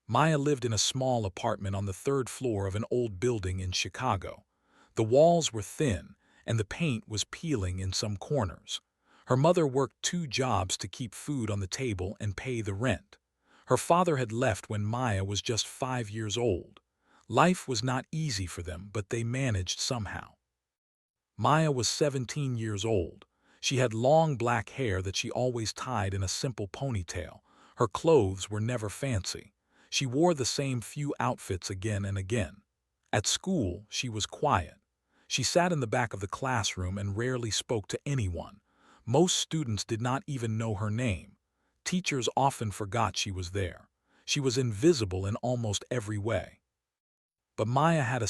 Maya lived in a small apartment on the third floor of an old building in Chicago. The walls were thin, and the paint was peeling in some corners. Her mother worked two jobs to keep food on the table and pay the rent. Her father had left when Maya was just 5 years old. Life was not easy for them, but they managed somehow. Maya was 17 years old. She had long black hair that she always tied in a simple ponytail. Her clothes were never fancy. She wore the same few outfits again and again. At school, she was quiet. She sat in the back of the classroom and rarely spoke to anyone. Most students did not even know her name. Teachers often forgot she was there. She was invisible in almost every way. But Maya had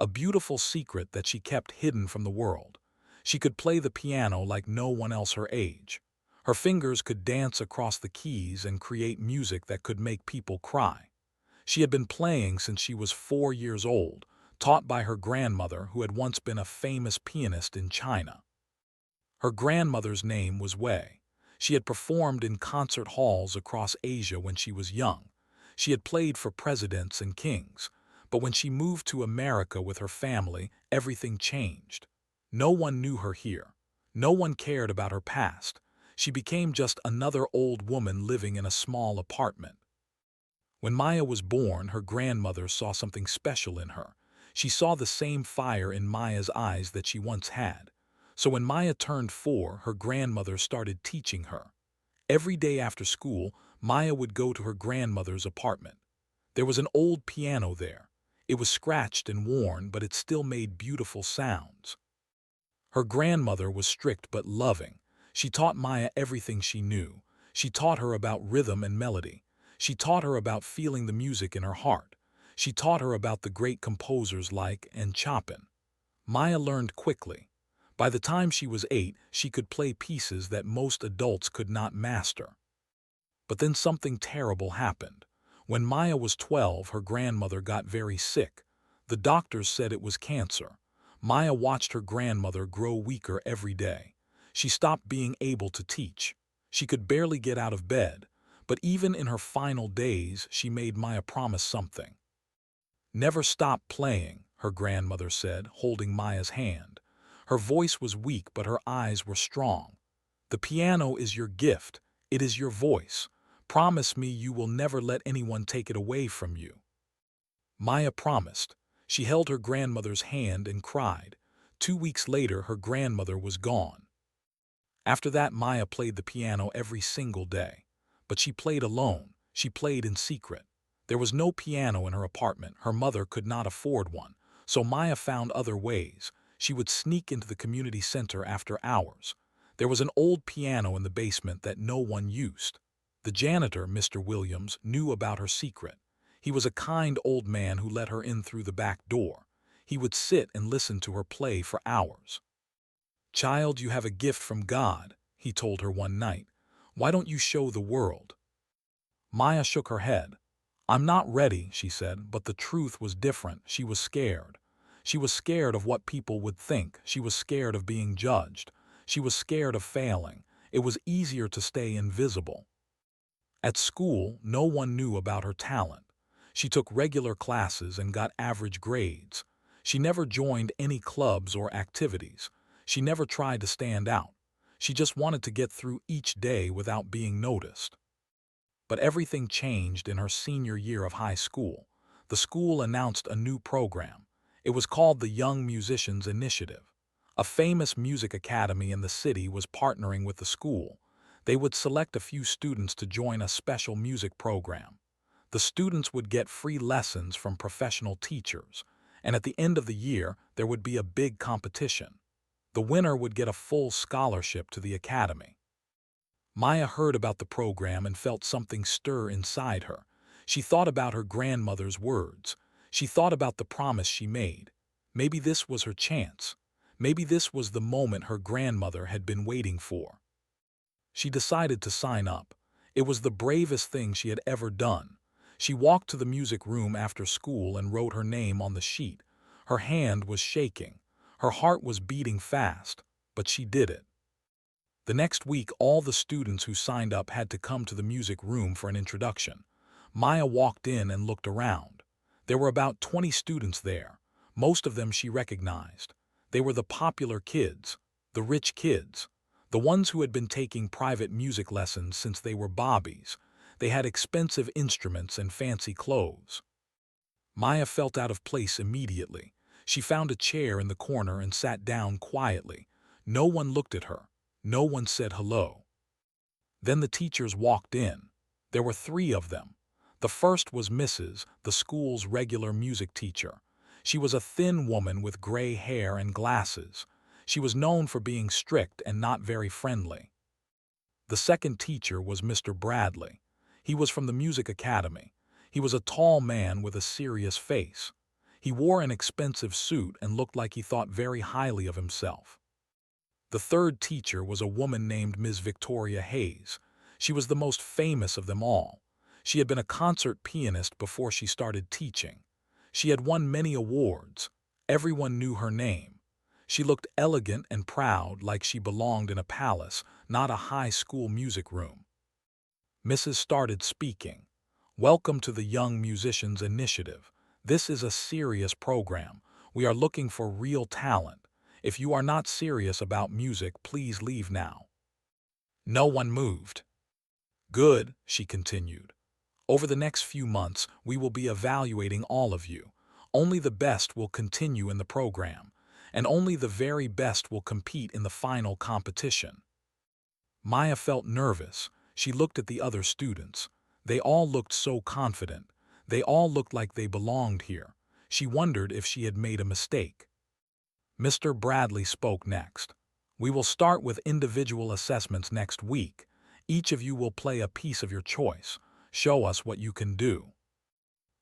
a beautiful secret that she kept hidden from the world. She could play the piano like no one else her age. Her fingers could dance across the keys and create music that could make people cry. She had been playing since she was 4 years old, taught by her grandmother who had once been a famous pianist in China. Her grandmother's name was Wei. She had performed in concert halls across Asia when she was young. She had played for presidents and kings. But when she moved to America with her family, everything changed. No one knew her here. No one cared about her past. She became just another old woman living in a small apartment. When Maya was born, her grandmother saw something special in her. She saw the same fire in Maya's eyes that she once had. So when Maya turned 4, her grandmother started teaching her. Every day after school, Maya would go to her grandmother's apartment. There was an old piano there. It was scratched and worn, but it still made beautiful sounds. Her grandmother was strict but loving. She taught Maya everything she knew. She taught her about rhythm and melody. She taught her about feeling the music in her heart. She taught her about the great composers like Chopin. Maya learned quickly. By the time she was 8, she could play pieces that most adults could not master. But then something terrible happened. When Maya was 12, her grandmother got very sick. The doctors said it was cancer. Maya watched her grandmother grow weaker every day. She stopped being able to teach. She could barely get out of bed. But even in her final days, she made Maya promise something. "Never stop playing," her grandmother said, holding Maya's hand. Her voice was weak, but her eyes were strong. "The piano is your gift. It is your voice. Promise me you will never let anyone take it away from you." Maya promised. She held her grandmother's hand and cried. 2 weeks later, her grandmother was gone. After that, Maya played the piano every single day. But she played alone. She played in secret. There was no piano in her apartment. Her mother could not afford one. So Maya found other ways. She would sneak into the community center after hours. There was an old piano in the basement that no one used. The janitor, Mr. Williams, knew about her secret. He was a kind old man who let her in through the back door. He would sit and listen to her play for hours. "Child, you have a gift from God," he told her one night. "Why don't you show the world?" Maya shook her head. "I'm not ready," she said, but the truth was different. She was scared. She was scared of what people would think. She was scared of being judged. She was scared of failing. It was easier to stay invisible. At school, no one knew about her talent. She took regular classes and got average grades. She never joined any clubs or activities. She never tried to stand out. She just wanted to get through each day without being noticed. But everything changed in her senior year of high school. The school announced a new program. It was called the Young Musicians Initiative. A famous music academy in the city was partnering with the school. They would select a few students to join a special music program. The students would get free lessons from professional teachers, and at the end of the year, there would be a big competition. The winner would get a full scholarship to the academy. Maya heard about the program and felt something stir inside her. She thought about her grandmother's words. She thought about the promise she made. Maybe this was her chance. Maybe this was the moment her grandmother had been waiting for. She decided to sign up. It was the bravest thing she had ever done. She walked to the music room after school and wrote her name on the sheet. Her hand was shaking. Her heart was beating fast, but she did it. The next week, all the students who signed up had to come to the music room for an introduction. Maya walked in and looked around. There were about 20 students there. Most of them she recognized. They were the popular kids, the rich kids, the ones who had been taking private music lessons since they were bobbies. They had expensive instruments and fancy clothes. Maya felt out of place immediately. She found a chair in the corner and sat down quietly. No one looked at her. No one said hello. Then the teachers walked in. There were 3 of them. The first was Mrs., the school's regular music teacher. She was a thin woman with gray hair and glasses. She was known for being strict and not very friendly. The second teacher was Mr. Bradley. He was from the music academy. He was a tall man with a serious face. He wore an expensive suit and looked like he thought very highly of himself. The third teacher was a woman named Ms. Victoria Hayes. She was the most famous of them all. She had been a concert pianist before she started teaching. She had won many awards. Everyone knew her name. She looked elegant and proud, like she belonged in a palace, not a high school music room. Mrs. started speaking. "Welcome to the Young Musicians Initiative. This is a serious program. We are looking for real talent. If you are not serious about music, please leave now." No one moved. "Good," she continued. "Over the next few months, we will be evaluating all of you. Only the best will continue in the program, and only the very best will compete in the final competition." Maya felt nervous. She looked at the other students. They all looked so confident. They all looked like they belonged here. She wondered if she had made a mistake. Mr. Bradley spoke next. "We will start with individual assessments next week. Each of you will play a piece of your choice. Show us what you can do."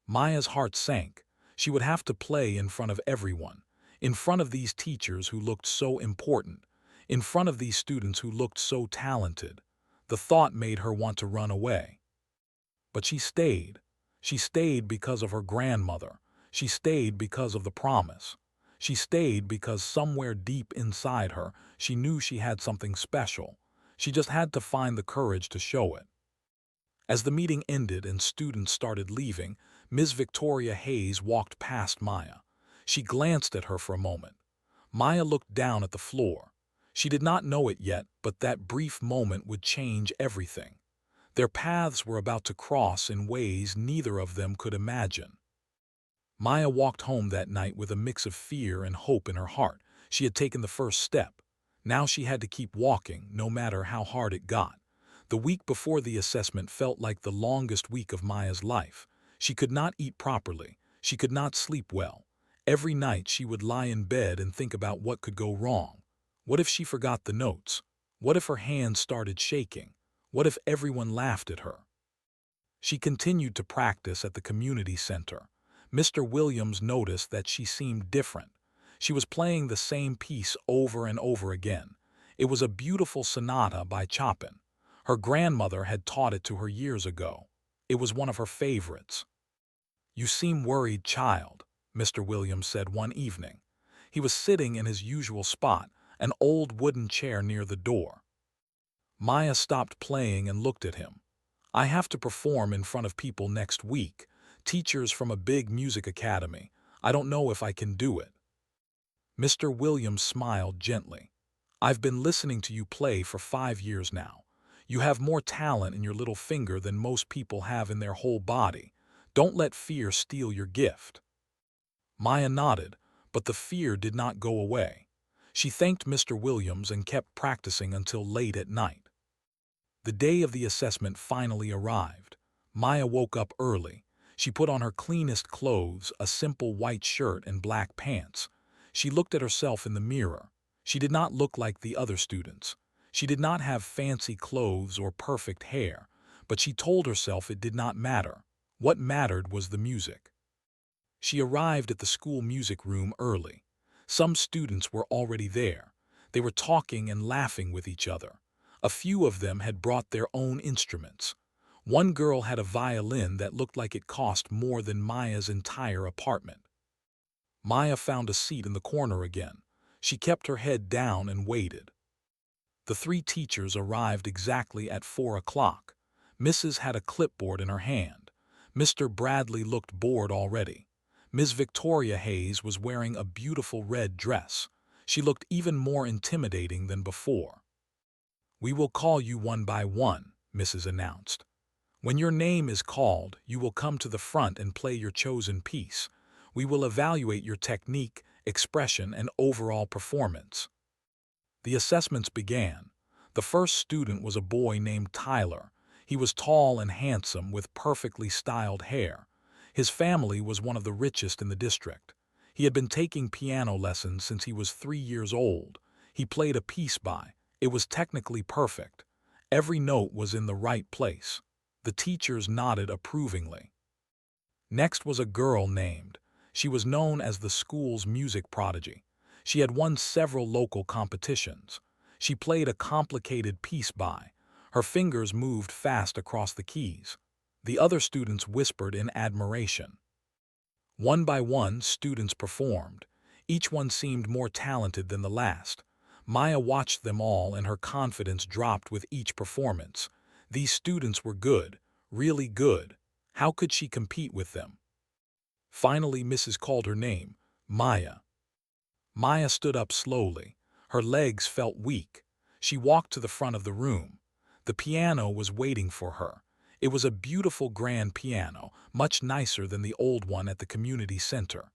Maya's heart sank. She would have to play in front of everyone, in front of these teachers who looked so important, in front of these students who looked so talented. The thought made her want to run away. But she stayed. She stayed because of her grandmother. She stayed because of the promise. She stayed because somewhere deep inside her, she knew she had something special. She just had to find the courage to show it. As the meeting ended and students started leaving, Ms. Victoria Hayes walked past Maya. She glanced at her for a moment. Maya looked down at the floor. She did not know it yet, but that brief moment would change everything. Their paths were about to cross in ways neither of them could imagine. Maya walked home that night with a mix of fear and hope in her heart. She had taken the first step. Now she had to keep walking, no matter how hard it got. The week before the assessment felt like the longest week of Maya's life. She could not eat properly. She could not sleep well. Every night she would lie in bed and think about what could go wrong. What if she forgot the notes? What if her hands started shaking? What if everyone laughed at her? She continued to practice at the community center. Mr. Williams noticed that she seemed different. She was playing the same piece over and over again. It was a beautiful sonata by Chopin. Her grandmother had taught it to her years ago. It was one of her favorites. "You seem worried, child," Mr. Williams said one evening. He was sitting in his usual spot, an old wooden chair near the door. Maya stopped playing and looked at him. "I have to perform in front of people next week, teachers from a big music academy. I don't know if I can do it." Mr. Williams smiled gently. "I've been listening to you play for 5 years now. You have more talent in your little finger than most people have in their whole body. Don't let fear steal your gift." Maya nodded, but the fear did not go away. She thanked Mr. Williams and kept practicing until late at night. The day of the assessment finally arrived. Maya woke up early. She put on her cleanest clothes, a simple white shirt and black pants. She looked at herself in the mirror. She did not look like the other students. She did not have fancy clothes or perfect hair, but she told herself it did not matter. What mattered was the music. She arrived at the school music room early. Some students were already there. They were talking and laughing with each other. A few of them had brought their own instruments. One girl had a violin that looked like it cost more than Maya's entire apartment. Maya found a seat in the corner again. She kept her head down and waited. The 3 teachers arrived exactly at 4 o'clock. Mrs. had a clipboard in her hand. Mr. Bradley looked bored already. Ms. Victoria Hayes was wearing a beautiful red dress. She looked even more intimidating than before. "We will call you one by one," Mrs. announced. "When your name is called, you will come to the front and play your chosen piece. We will evaluate your technique, expression, and overall performance." The assessments began. The first student was a boy named Tyler. He was tall and handsome with perfectly styled hair. His family was one of the richest in the district. He had been taking piano lessons since he was 3 years old. He played a piece by. It was technically perfect. Every note was in the right place. The teachers nodded approvingly. Next was a girl named. She was known as the school's music prodigy. She had won several local competitions. She played a complicated piece by. Her fingers moved fast across the keys. The other students whispered in admiration. One by one, students performed. Each one seemed more talented than the last. Maya watched them all and her confidence dropped with each performance. These students were good, really good. How could she compete with them? Finally, Mrs. called her name, Maya. Maya stood up slowly. Her legs felt weak. She walked to the front of the room. The piano was waiting for her. It was a beautiful grand piano, much nicer than the old one at the community center.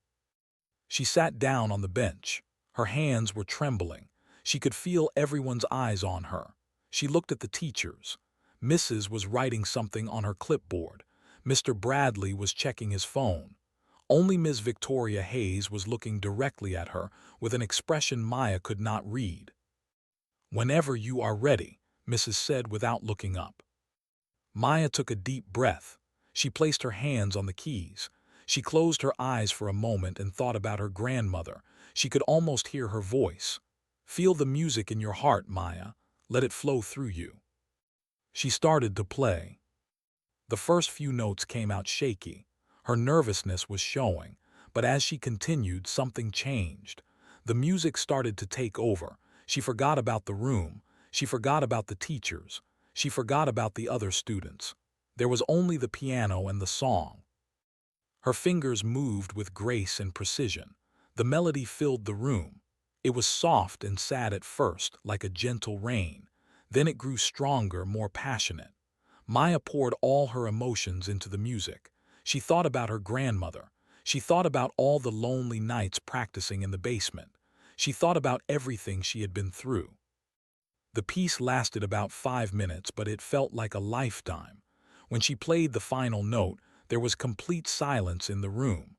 She sat down on the bench. Her hands were trembling. She could feel everyone's eyes on her. She looked at the teachers. Mrs. was writing something on her clipboard. Mr. Bradley was checking his phone. Only Ms. Victoria Hayes was looking directly at her with an expression Maya could not read. "Whenever you are ready," Mrs. said without looking up. Maya took a deep breath. She placed her hands on the keys. She closed her eyes for a moment and thought about her grandmother. She could almost hear her voice. "Feel the music in your heart, Maya. Let it flow through you." She started to play. The first few notes came out shaky. Her nervousness was showing, but as she continued, something changed. The music started to take over. She forgot about the room. She forgot about the teachers. She forgot about the other students. There was only the piano and the song. Her fingers moved with grace and precision. The melody filled the room. It was soft and sad at first, like a gentle rain. Then it grew stronger, more passionate. Maya poured all her emotions into the music. She thought about her grandmother. She thought about all the lonely nights practicing in the basement. She thought about everything she had been through. The piece lasted about 5 minutes, but it felt like a lifetime. When she played the final note, there was complete silence in the room.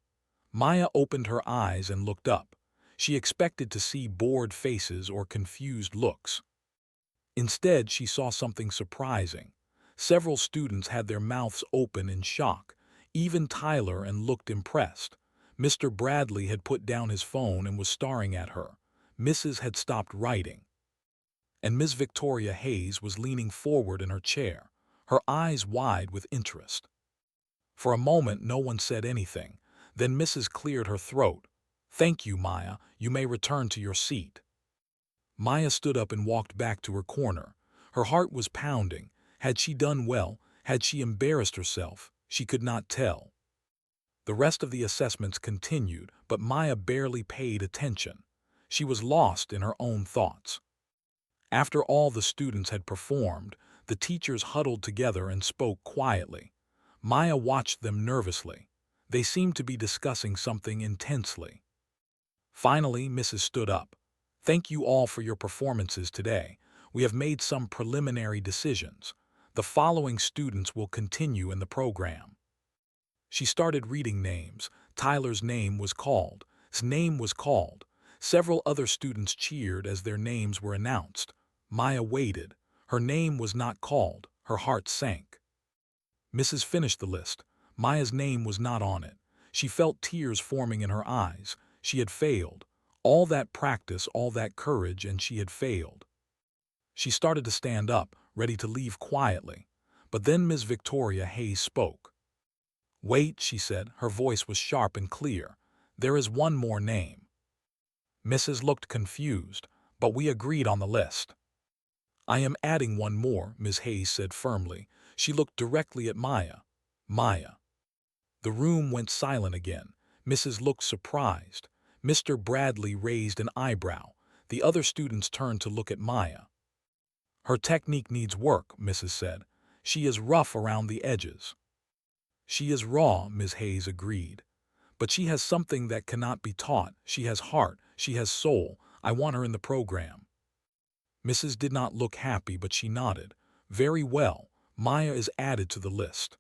Maya opened her eyes and looked up. She expected to see bored faces or confused looks. Instead, she saw something surprising. Several students had their mouths open in shock. Even Tyler and looked impressed. Mr. Bradley had put down his phone and was staring at her. Mrs. had stopped writing. And Miss Victoria Hayes was leaning forward in her chair, her eyes wide with interest. For a moment, no one said anything. Then Mrs. cleared her throat. "Thank you, Maya. You may return to your seat." Maya stood up and walked back to her corner. Her heart was pounding. Had she done well? Had she embarrassed herself? She could not tell. The rest of the assessments continued, but Maya barely paid attention. She was lost in her own thoughts. After all the students had performed, the teachers huddled together and spoke quietly. Maya watched them nervously. They seemed to be discussing something intensely. Finally, Mrs. stood up. "Thank you all for your performances today. We have made some preliminary decisions. The following students will continue in the program." She started reading names. Tyler's name was called. His name was called. Several other students cheered as their names were announced. Maya waited. Her name was not called. Her heart sank. Mrs. finished the list. Maya's name was not on it. She felt tears forming in her eyes. She had failed. All that practice, all that courage, and she had failed. She started to stand up, ready to leave quietly. But then Miss Victoria Hayes spoke. "Wait," she said. Her voice was sharp and clear. "There is one more name." Mrs. looked confused, but we agreed on the list. "I am adding one more," Ms. Hayes said firmly. She looked directly at Maya. "Maya." The room went silent again. Mrs. looked surprised. Mr. Bradley raised an eyebrow. The other students turned to look at Maya. "Her technique needs work," Mrs. said. "She is rough around the edges." "She is raw," Ms. Hayes agreed. "But she has something that cannot be taught. She has heart. She has soul. I want her in the program." Mrs. did not look happy, but she nodded. "Very well. Maya is added to the list."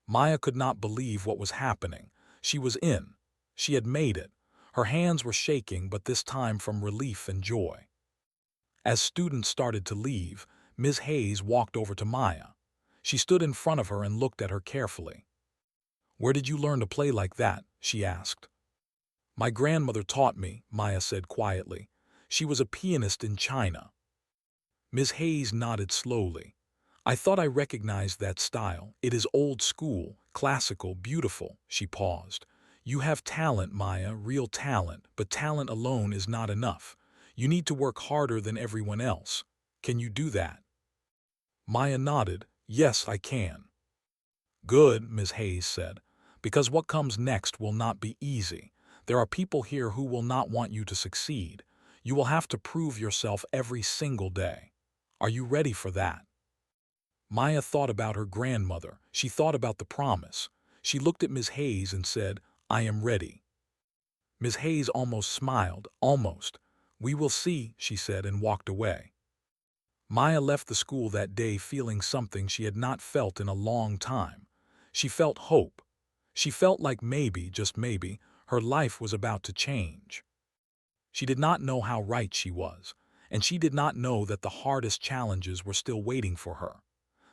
Maya could not believe what was happening. She was in. She had made it. Her hands were shaking, but this time from relief and joy. As students started to leave, Ms. Hayes walked over to Maya. She stood in front of her and looked at her carefully. "Where did you learn to play like that?" she asked. "My grandmother taught me," Maya said quietly. "She was a pianist in China." Ms. Hayes nodded slowly. "I thought I recognized that style. It is old school, classical, beautiful." She paused. "You have talent, Maya, real talent, but talent alone is not enough. You need to work harder than everyone else. Can you do that?" Maya nodded. "Yes, I can." "Good," Ms. Hayes said, "because what comes next will not be easy. There are people here who will not want you to succeed. You will have to prove yourself every single day. Are you ready for that?" Maya thought about her grandmother. She thought about the promise. She looked at Ms. Hayes and said, "I am ready." Ms. Hayes almost smiled. "Almost. We will see," she said, and walked away. Maya left the school that day feeling something she had not felt in a long time. She felt hope. She felt like maybe, just maybe, her life was about to change. She did not know how right she was, and she did not know that the hardest challenges were still waiting for her.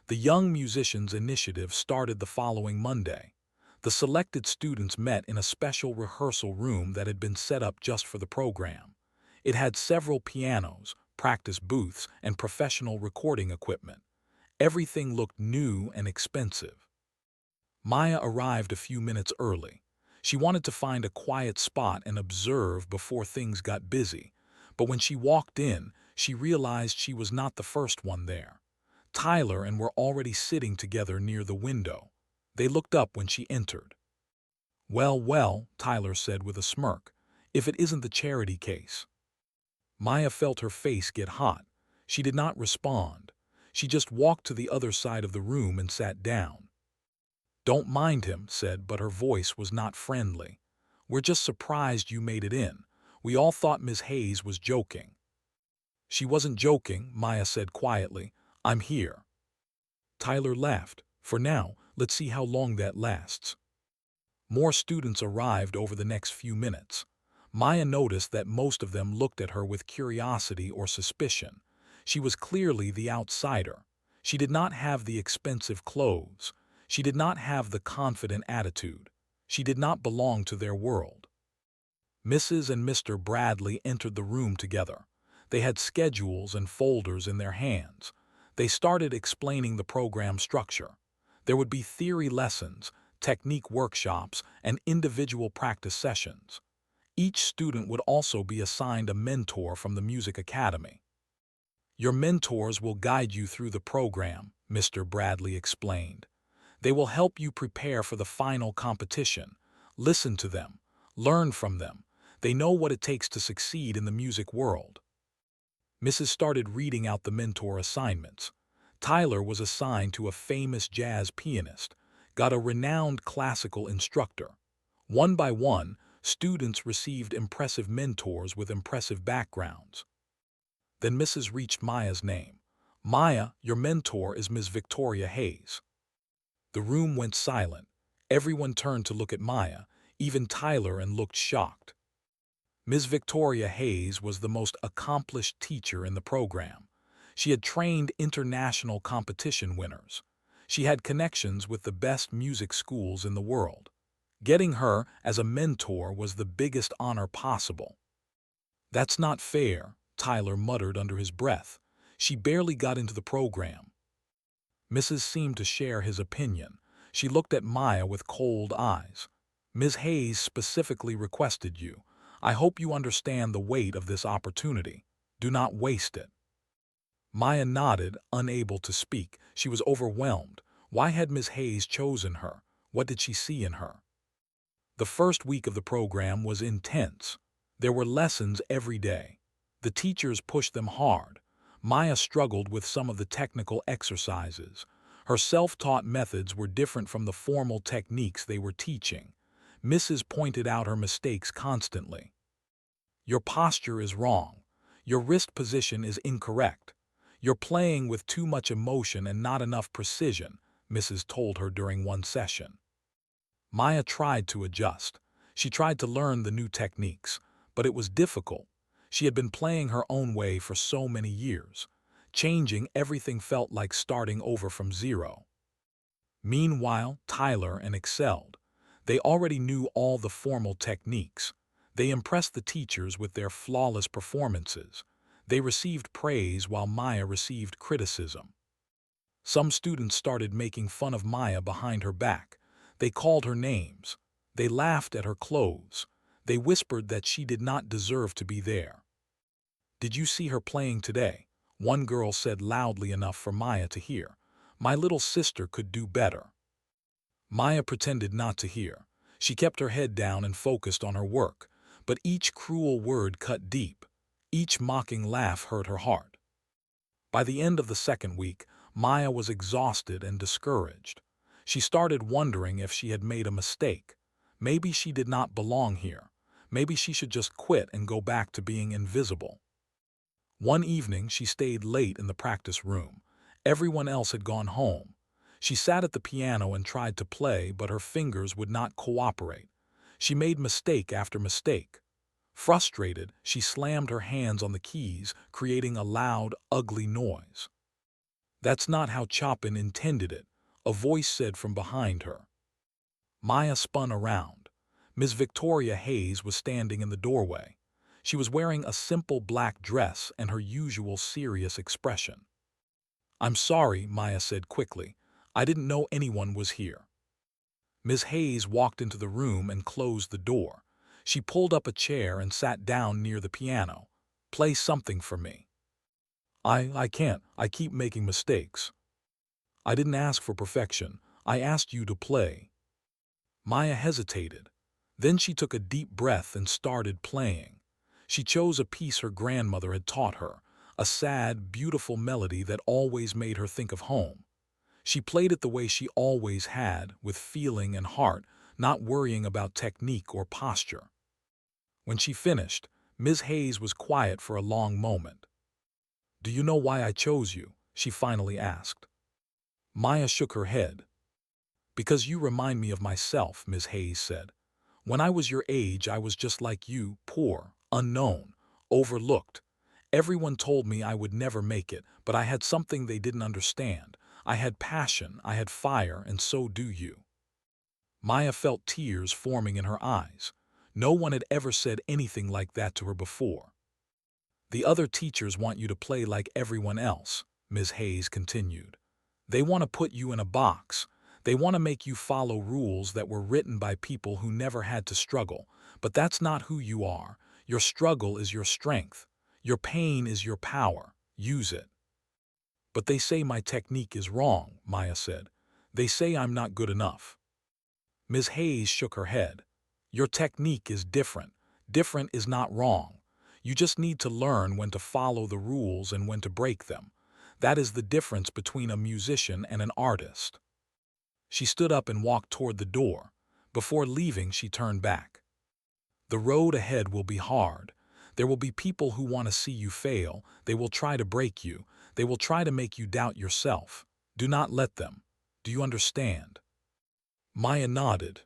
The Young Musicians Initiative started the following Monday. The selected students met in a special rehearsal room that had been set up just for the program. It had several pianos, practice booths, and professional recording equipment. Everything looked new and expensive. Maya arrived a few minutes early. She wanted to find a quiet spot and observe before things got busy. But when she walked in, she realized she was not the first one there. Tyler and were already sitting together near the window. They looked up when she entered. "Well, well," Tyler said with a smirk, "if it isn't the charity case." Maya felt her face get hot. She did not respond. She just walked to the other side of the room and sat down. "Don't mind him," said, but her voice was not friendly. "We're just surprised you made it in. We all thought Ms. Hayes was joking." "She wasn't joking," Maya said quietly. "I'm here." Tyler laughed. "For now, let's see how long that lasts." More students arrived over the next few minutes. Maya noticed that most of them looked at her with curiosity or suspicion. She was clearly the outsider. She did not have the expensive clothes. She did not have the confident attitude. She did not belong to their world. Mrs. and Mr. Bradley entered the room together. They had schedules and folders in their hands. They started explaining the program structure. There would be theory lessons, technique workshops, and individual practice sessions. Each student would also be assigned a mentor from the Music Academy. "Your mentors will guide you through the program," Mr. Bradley explained. "They will help you prepare for the final competition. Listen to them. Learn from them. They know what it takes to succeed in the music world." Mrs. started reading out the mentor assignments. Tyler was assigned to a famous jazz pianist, got a renowned classical instructor. One by one, students received impressive mentors with impressive backgrounds. Then Mrs. reached Maya's name. "Maya, your mentor is Ms. Victoria Hayes." The room went silent. Everyone turned to look at Maya, even Tyler, and looked shocked. Ms. Victoria Hayes was the most accomplished teacher in the program. She had trained international competition winners. She had connections with the best music schools in the world. Getting her as a mentor was the biggest honor possible. "That's not fair," Tyler muttered under his breath. "She barely got into the program." Mrs. seemed to share his opinion. She looked at Maya with cold eyes. "Ms. Hayes specifically requested you. I hope you understand the weight of this opportunity. Do not waste it." Maya nodded, unable to speak. She was overwhelmed. Why had Ms. Hayes chosen her? What did she see in her? The first week of the program was intense. There were lessons every day. The teachers pushed them hard. Maya struggled with some of the technical exercises. Her self-taught methods were different from the formal techniques they were teaching. Mrs. pointed out her mistakes constantly. Your posture is wrong. Your wrist position is incorrect. You're playing with too much emotion and not enough precision, Mrs. told her during one session. Maya tried to adjust. She tried to learn the new techniques, but it was difficult. She had been playing her own way for so many years. Changing everything felt like starting over from zero. Meanwhile, Tyler and excelled. They already knew all the formal techniques. They impressed the teachers with their flawless performances. They received praise while Maya received criticism. Some students started making fun of Maya behind her back. They called her names. They laughed at her clothes. They whispered that she did not deserve to be there. "Did you see her playing today?" One girl said loudly enough for Maya to hear. "My little sister could do better." Maya pretended not to hear. She kept her head down and focused on her work. But each cruel word cut deep. Each mocking laugh hurt her heart. By the end of the second week, Maya was exhausted and discouraged. She started wondering if she had made a mistake. Maybe she did not belong here. Maybe she should just quit and go back to being invisible. One evening, she stayed late in the practice room. Everyone else had gone home. She sat at the piano and tried to play, but her fingers would not cooperate. She made mistake after mistake. Frustrated, she slammed her hands on the keys, creating a loud, ugly noise. "That's not how Chopin intended it," a voice said from behind her. Maya spun around. Miss Victoria Hayes was standing in the doorway. She was wearing a simple black dress and her usual serious expression. "I'm sorry," Maya said quickly. "I didn't know anyone was here." Miss Hayes walked into the room and closed the door. She pulled up a chair and sat down near the piano. "Play something for me." I can't. I keep making mistakes." "I didn't ask for perfection. I asked you to play." Maya hesitated. Then she took a deep breath and started playing. She chose a piece her grandmother had taught her, a sad, beautiful melody that always made her think of home. She played it the way she always had, with feeling and heart, not worrying about technique or posture. When she finished, Ms. Hayes was quiet for a long moment. "Do you know why I chose you?" she finally asked. Maya shook her head. "Because you remind me of myself," Ms. Hayes said. "When I was your age, I was just like you, poor, unknown, overlooked. Everyone told me I would never make it, but I had something they didn't understand. I had passion, I had fire, and so do you." Maya felt tears forming in her eyes. No one had ever said anything like that to her before. "The other teachers want you to play like everyone else," Ms. Hayes continued. "They want to put you in a box. They want to make you follow rules that were written by people who never had to struggle. But that's not who you are. Your struggle is your strength. Your pain is your power. Use it." "But they say my technique is wrong," Maya said. "They say I'm not good enough." Ms. Hayes shook her head. "Your technique is different. Different is not wrong. You just need to learn when to follow the rules and when to break them. That is the difference between a musician and an artist." She stood up and walked toward the door. Before leaving, she turned back. "The road ahead will be hard. There will be people who want to see you fail. They will try to break you. They will try to make you doubt yourself. Do not let them. Do you understand?" Maya nodded.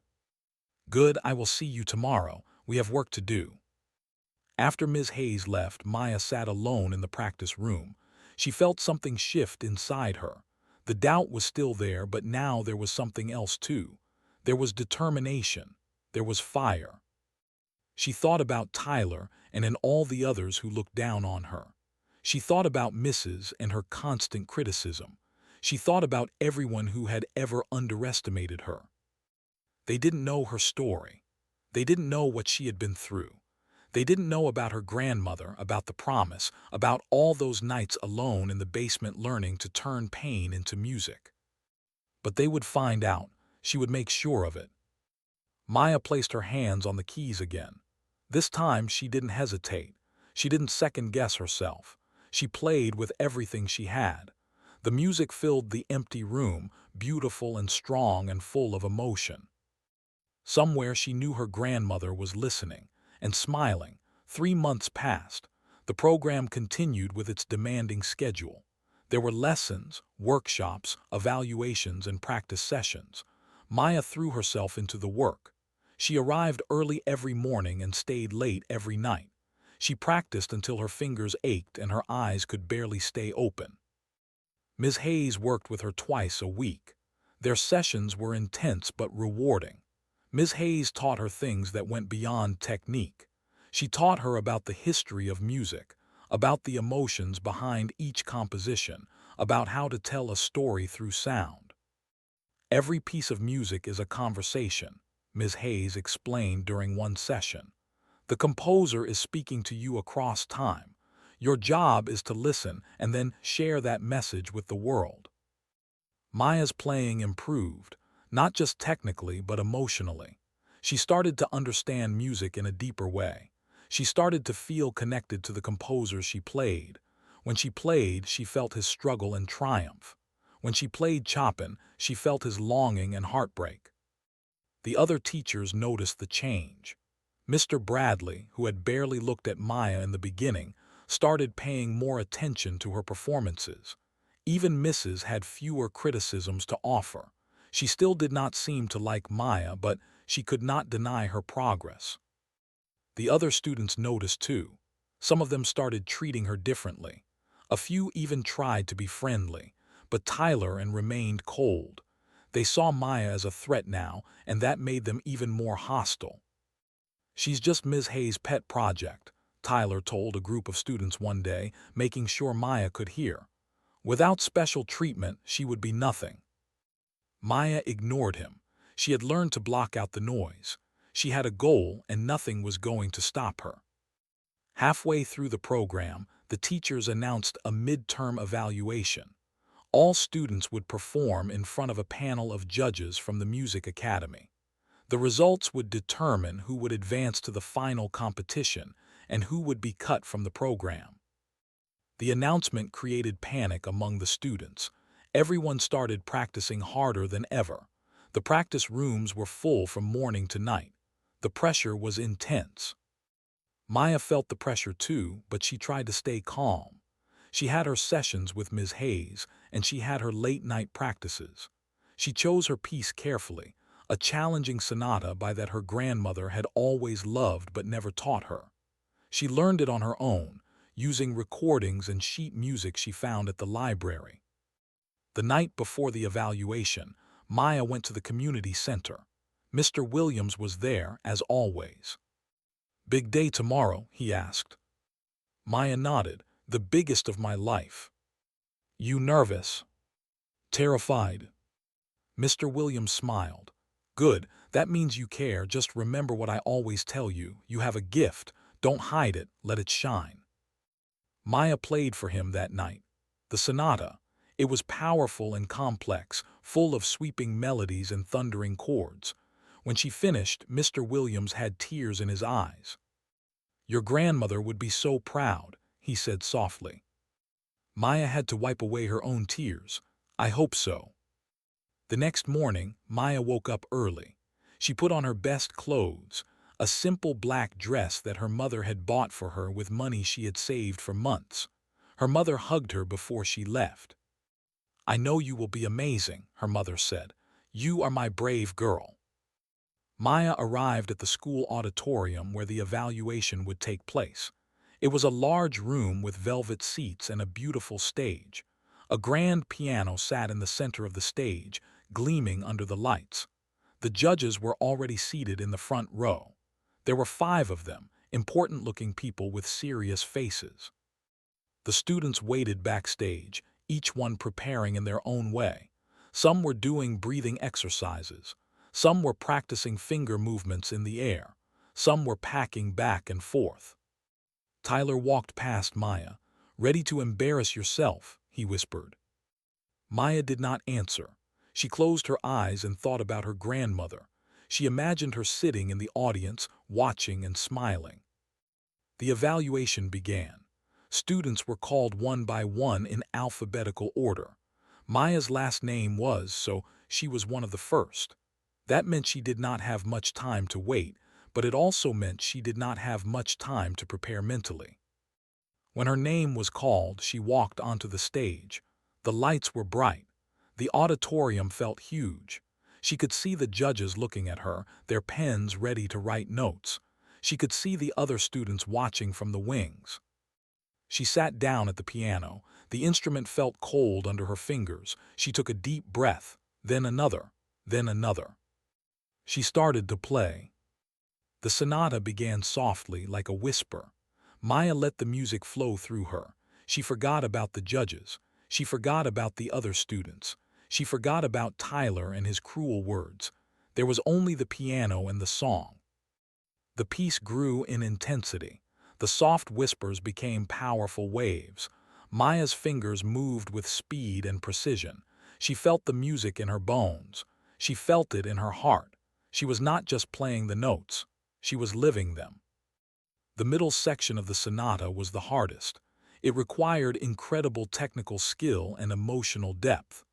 "Good, I will see you tomorrow. We have work to do." After Ms. Hayes left, Maya sat alone in the practice room. She felt something shift inside her. The doubt was still there, but now there was something else too. There was determination. There was fire. She thought about Tyler and all the others who looked down on her. She thought about Mrs. and her constant criticism. She thought about everyone who had ever underestimated her. They didn't know her story. They didn't know what she had been through. They didn't know about her grandmother, about the promise, about all those nights alone in the basement learning to turn pain into music. But they would find out. She would make sure of it. Maya placed her hands on the keys again. This time she didn't hesitate. She didn't second-guess herself. She played with everything she had. The music filled the empty room, beautiful and strong and full of emotion. Somewhere she knew her grandmother was listening and smiling. 3 months passed. The program continued with its demanding schedule. There were lessons, workshops, evaluations, and practice sessions. Maya threw herself into the work. She arrived early every morning and stayed late every night. She practiced until her fingers ached and her eyes could barely stay open. Ms. Hayes worked with her twice a week. Their sessions were intense but rewarding. Ms. Hayes taught her things that went beyond technique. She taught her about the history of music, about the emotions behind each composition, about how to tell a story through sound. Every piece of music is a conversation, Ms. Hayes explained during one session. The composer is speaking to you across time. Your job is to listen and then share that message with the world. Maya's playing improved, not just technically but emotionally. She started to understand music in a deeper way. She started to feel connected to the composer she played. When she played, she felt his struggle and triumph. When she played Chopin, she felt his longing and heartbreak. The other teachers noticed the change. Mr. Bradley, who had barely looked at Maya in the beginning, started paying more attention to her performances. Even Mrs. had fewer criticisms to offer. She still did not seem to like Maya, but she could not deny her progress. The other students noticed too. Some of them started treating her differently. A few even tried to be friendly, but Tyler and remained cold. They saw Maya as a threat now, and that made them even more hostile. "She's just Ms. Hayes' pet project," Tyler told a group of students one day, making sure Maya could hear. "Without special treatment, she would be nothing." Maya ignored him. She had learned to block out the noise. She had a goal, and nothing was going to stop her. Halfway through the program, the teachers announced a midterm evaluation. All students would perform in front of a panel of judges from the Music Academy. The results would determine who would advance to the final competition and who would be cut from the program. The announcement created panic among the students. Everyone started practicing harder than ever. The practice rooms were full from morning to night. The pressure was intense. Maya felt the pressure too, but she tried to stay calm. She had her sessions with Ms. Hayes, and she had her late-night practices. She chose her piece carefully, a challenging sonata by that her grandmother had always loved but never taught her. She learned it on her own, using recordings and sheet music she found at the library. The night before the evaluation, Maya went to the community center. Mr. Williams was there, as always. "Big day tomorrow?" he asked. Maya nodded. "The biggest of my life." "You nervous?" "Terrified." Mr. Williams smiled. "Good, that means you care. Just remember what I always tell you. You have a gift. Don't hide it, let it shine." Maya played for him that night. The sonata. It was powerful and complex, full of sweeping melodies and thundering chords. When she finished, Mr. Williams had tears in his eyes. "Your grandmother would be so proud," he said softly. Maya had to wipe away her own tears. "I hope so." The next morning, Maya woke up early. She put on her best clothes, a simple black dress that her mother had bought for her with money she had saved for months. Her mother hugged her before she left. "I know you will be amazing," her mother said. "You are my brave girl." Maya arrived at the school auditorium where the evaluation would take place. It was a large room with velvet seats and a beautiful stage. A grand piano sat in the center of the stage, gleaming under the lights. The judges were already seated in the front row. There were 5 of them, important-looking people with serious faces. The students waited backstage, each one preparing in their own way. Some were doing breathing exercises. Some were practicing finger movements in the air. Some were packing back and forth. Tyler walked past Maya. "Ready to embarrass yourself?" he whispered. Maya did not answer. She closed her eyes and thought about her grandmother. She imagined her sitting in the audience, watching and smiling. The evaluation began. Students were called one by one in alphabetical order. Maya's last name was, so she was one of the first. That meant she did not have much time to wait, but it also meant she did not have much time to prepare mentally. When her name was called, she walked onto the stage. The lights were bright. The auditorium felt huge. She could see the judges looking at her, their pens ready to write notes. She could see the other students watching from the wings. She sat down at the piano. The instrument felt cold under her fingers. She took a deep breath, then another, then another. She started to play. The sonata began softly, like a whisper. Maya let the music flow through her. She forgot about the judges. She forgot about the other students. She forgot about Tyler and his cruel words. There was only the piano and the song. The piece grew in intensity. The soft whispers became powerful waves. Maya's fingers moved with speed and precision. She felt the music in her bones. She felt it in her heart. She was not just playing the notes. She was living them. The middle section of the sonata was the hardest. It required incredible technical skill and emotional depth.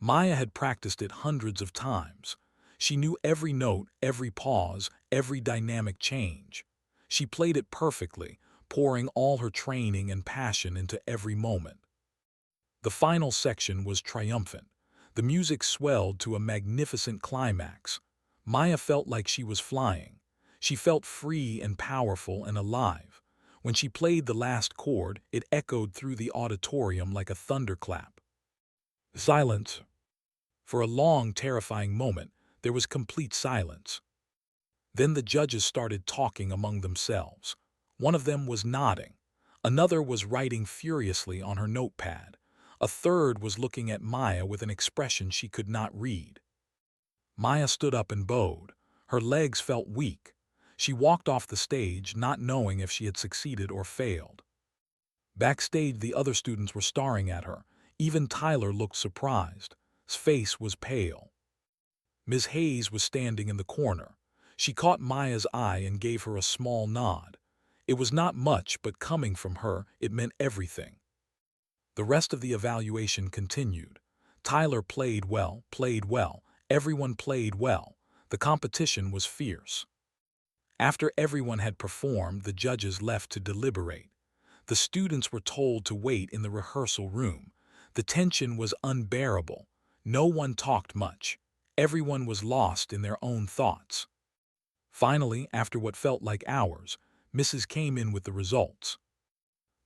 Maya had practiced it hundreds of times. She knew every note, every pause, every dynamic change. She played it perfectly, pouring all her training and passion into every moment. The final section was triumphant. The music swelled to a magnificent climax. Maya felt like she was flying. She felt free and powerful and alive. When she played the last chord, it echoed through the auditorium like a thunderclap. Silence. For a long, terrifying moment, there was complete silence. Then the judges started talking among themselves. One of them was nodding. Another was writing furiously on her notepad. A third was looking at Maya with an expression she could not read. Maya stood up and bowed. Her legs felt weak. She walked off the stage, not knowing if she had succeeded or failed. Backstage, the other students were staring at her. Even Tyler looked surprised. His face was pale. Ms. Hayes was standing in the corner. She caught Maya's eye and gave her a small nod. It was not much, but coming from her, it meant everything. The rest of the evaluation continued. Tyler played well, everyone played well. The competition was fierce. After everyone had performed, the judges left to deliberate. The students were told to wait in the rehearsal room. The tension was unbearable. No one talked much. Everyone was lost in their own thoughts. Finally, after what felt like hours, Mrs. came in with the results.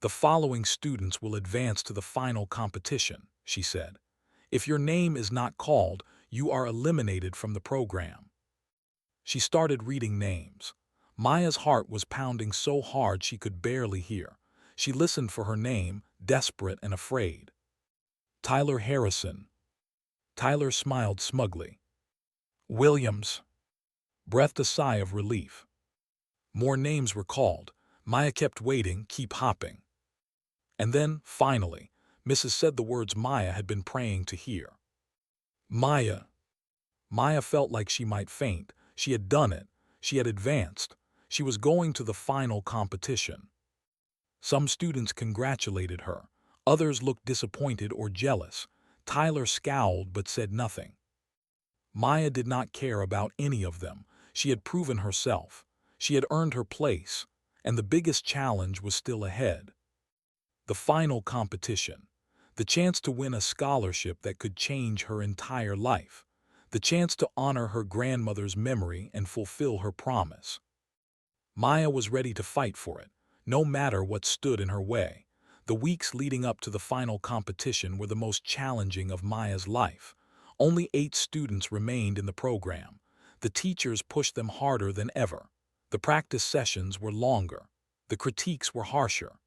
"The following students will advance to the final competition," she said. "If your name is not called, you are eliminated from the program." She started reading names. Maya's heart was pounding so hard she could barely hear. She listened for her name, desperate and afraid. Tyler Harrison. Tyler smiled smugly. Williams. Breathed a sigh of relief. More names were called. Maya kept waiting, keep hopping. And then, finally, Mrs. said the words Maya had been praying to hear. Maya. Maya felt like she might faint. She had done it. She had advanced. She was going to the final competition. Some students congratulated her. Others looked disappointed or jealous. Tyler scowled but said nothing. Maya did not care about any of them. She had proven herself. She had earned her place, and the biggest challenge was still ahead. The final competition. The chance to win a scholarship that could change her entire life. The chance to honor her grandmother's memory and fulfill her promise. Maya was ready to fight for it, no matter what stood in her way. The weeks leading up to the final competition were the most challenging of Maya's life. Only 8 students remained in the program. The teachers pushed them harder than ever. The practice sessions were longer. The critiques were harsher.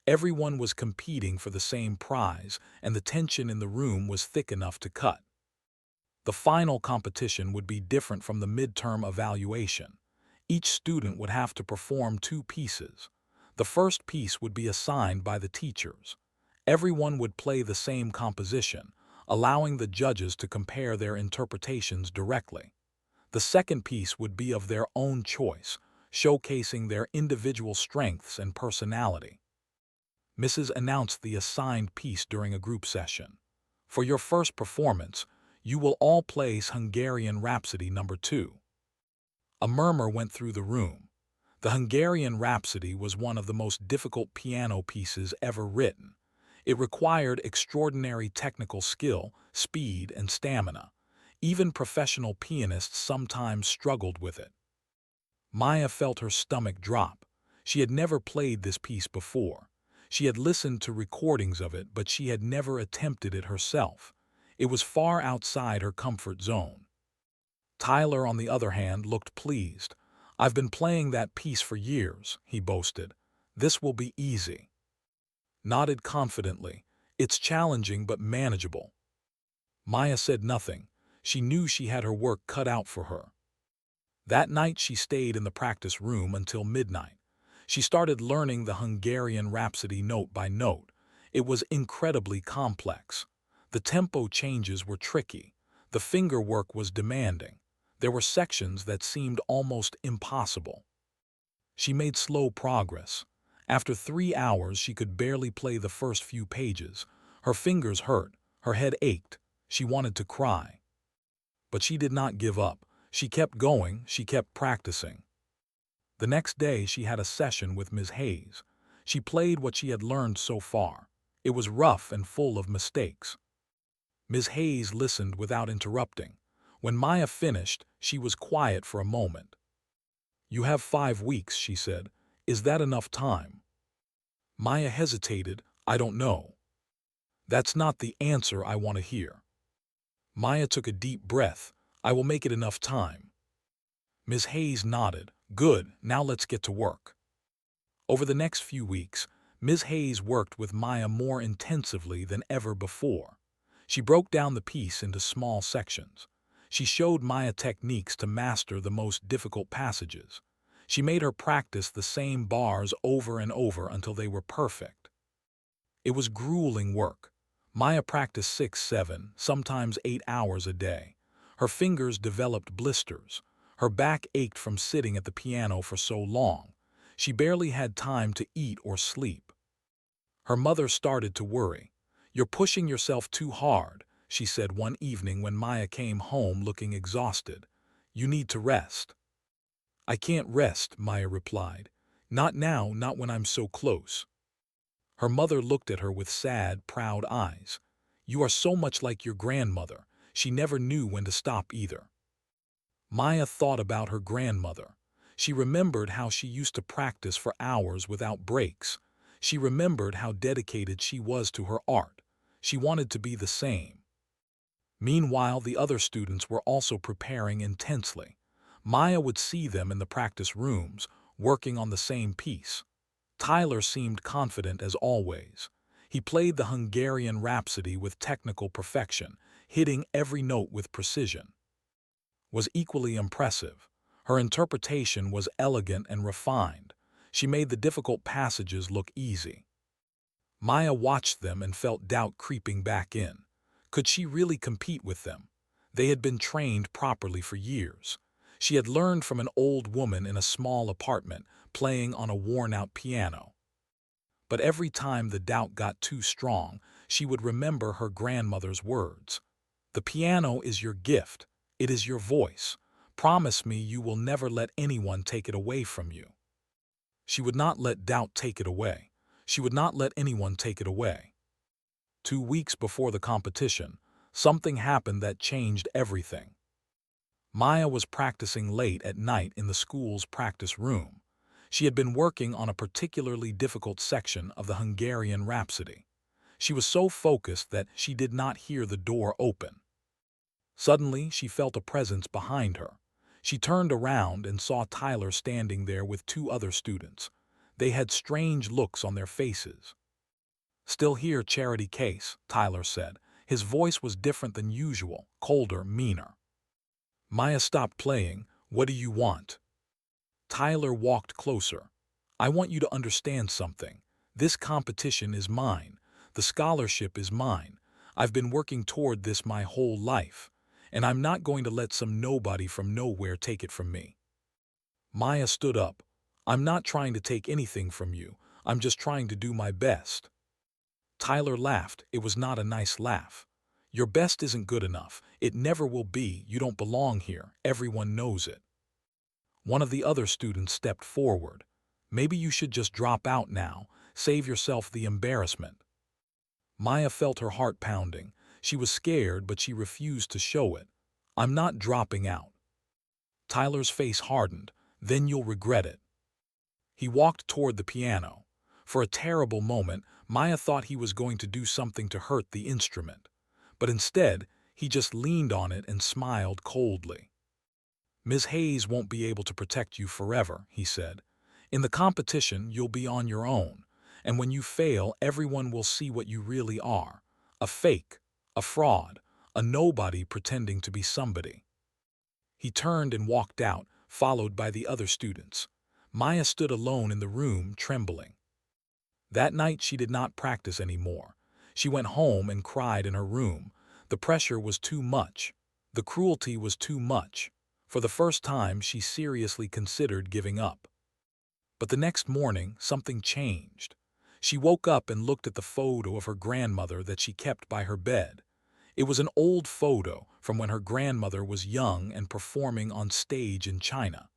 Everyone was competing for the same prize, and the tension in the room was thick enough to cut. The final competition would be different from the midterm evaluation. Each student would have to perform 2 pieces. The first piece would be assigned by the teachers. Everyone would play the same composition, allowing the judges to compare their interpretations directly. The second piece would be of their own choice, showcasing their individual strengths and personality. Mrs. announced the assigned piece during a group session. For your first performance, you will all play Hungarian Rhapsody No. 2. A murmur went through the room. The Hungarian Rhapsody was one of the most difficult piano pieces ever written. It required extraordinary technical skill, speed, and stamina. Even professional pianists sometimes struggled with it. Maya felt her stomach drop. She had never played this piece before. She had listened to recordings of it, but she had never attempted it herself. It was far outside her comfort zone. Tyler, on the other hand, looked pleased. "I've been playing that piece for years," he boasted. "This will be easy." Nodded confidently. "It's challenging but manageable." Maya said nothing. She knew she had her work cut out for her. That night she stayed in the practice room until midnight. She started learning the Hungarian Rhapsody note by note. It was incredibly complex. The tempo changes were tricky. The finger work was demanding. There were sections that seemed almost impossible. She made slow progress. After 3 hours, she could barely play the first few pages. Her fingers hurt. Her head ached. She wanted to cry. But she did not give up. She kept going. She kept practicing. The next day, she had a session with Ms. Hayes. She played what she had learned so far. It was rough and full of mistakes. Ms. Hayes listened without interrupting. When Maya finished, she was quiet for a moment. "You have 5 weeks," she said. "Is that enough time?" Maya hesitated. "I don't know." "That's not the answer I want to hear." Maya took a deep breath. "I will make it enough time." Ms. Hayes nodded. "Good, now let's get to work." Over the next few weeks, Ms. Hayes worked with Maya more intensively than ever before. She broke down the piece into small sections. She showed Maya techniques to master the most difficult passages. She made her practice the same bars over and over until they were perfect. It was grueling work. Maya practiced 6, 7, sometimes 8 hours a day. Her fingers developed blisters. Her back ached from sitting at the piano for so long. She barely had time to eat or sleep. Her mother started to worry. "You're pushing yourself too hard," she said one evening when Maya came home looking exhausted. "You need to rest." "I can't rest," Maya replied. "Not now, not when I'm so close." Her mother looked at her with sad, proud eyes. "You are so much like your grandmother. She never knew when to stop either." Maya thought about her grandmother. She remembered how she used to practice for hours without breaks. She remembered how dedicated she was to her art. She wanted to be the same. Meanwhile, the other students were also preparing intensely. Maya would see them in the practice rooms, working on the same piece. Tyler seemed confident as always. He played the Hungarian Rhapsody with technical perfection, hitting every note with precision. Was equally impressive. Her interpretation was elegant and refined. She made the difficult passages look easy. Maya watched them and felt doubt creeping back in. Could she really compete with them? They had been trained properly for years. She had learned from an old woman in a small apartment, playing on a worn-out piano. But every time the doubt got too strong, she would remember her grandmother's words. "The piano is your gift. It is your voice. Promise me you will never let anyone take it away from you." She would not let doubt take it away. She would not let anyone take it away. 2 weeks before the competition, something happened that changed everything. Maya was practicing late at night in the school's practice room. She had been working on a particularly difficult section of the Hungarian Rhapsody. She was so focused that she did not hear the door open. Suddenly, she felt a presence behind her. She turned around and saw Tyler standing there with 2 other students. They had strange looks on their faces. "Still here, Charity Case," Tyler said. His voice was different than usual, colder, meaner. Maya stopped playing. "What do you want?" Tyler walked closer. "I want you to understand something. This competition is mine. The scholarship is mine. I've been working toward this my whole life, and I'm not going to let some nobody from nowhere take it from me." Maya stood up. "I'm not trying to take anything from you. I'm just trying to do my best." Tyler laughed. It was not a nice laugh. "Your best isn't good enough. It never will be. You don't belong here. Everyone knows it." One of the other students stepped forward. "Maybe you should just drop out now. Save yourself the embarrassment." Maya felt her heart pounding. She was scared, but she refused to show it. "I'm not dropping out." Tyler's face hardened. "Then you'll regret it." He walked toward the piano. For a terrible moment, Maya thought he was going to do something to hurt the instrument. But instead, he just leaned on it and smiled coldly. "Ms. Hayes won't be able to protect you forever," he said. "In the competition, you'll be on your own. And when you fail, everyone will see what you really are. A fake, a fraud, a nobody pretending to be somebody." He turned and walked out, followed by the other students. Maya stood alone in the room, trembling. That night she did not practice anymore. She went home and cried in her room. The pressure was too much. The cruelty was too much. For the first time, she seriously considered giving up. But the next morning, something changed. She woke up and looked at the photo of her grandmother that she kept by her bed. It was an old photo from when her grandmother was young and performing on stage in China.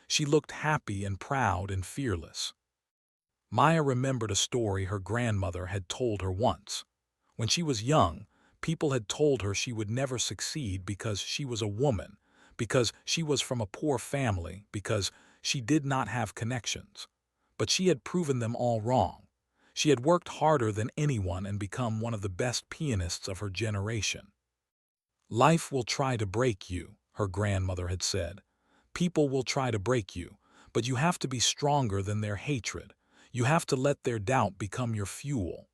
She looked happy and proud and fearless. Maya remembered a story her grandmother had told her once. When she was young, people had told her she would never succeed because she was a woman, because she was from a poor family, because she did not have connections. But she had proven them all wrong. She had worked harder than anyone and become one of the best pianists of her generation. "Life will try to break you," her grandmother had said. "People will try to break you, but you have to be stronger than their hatred. You have to let their doubt become your fuel."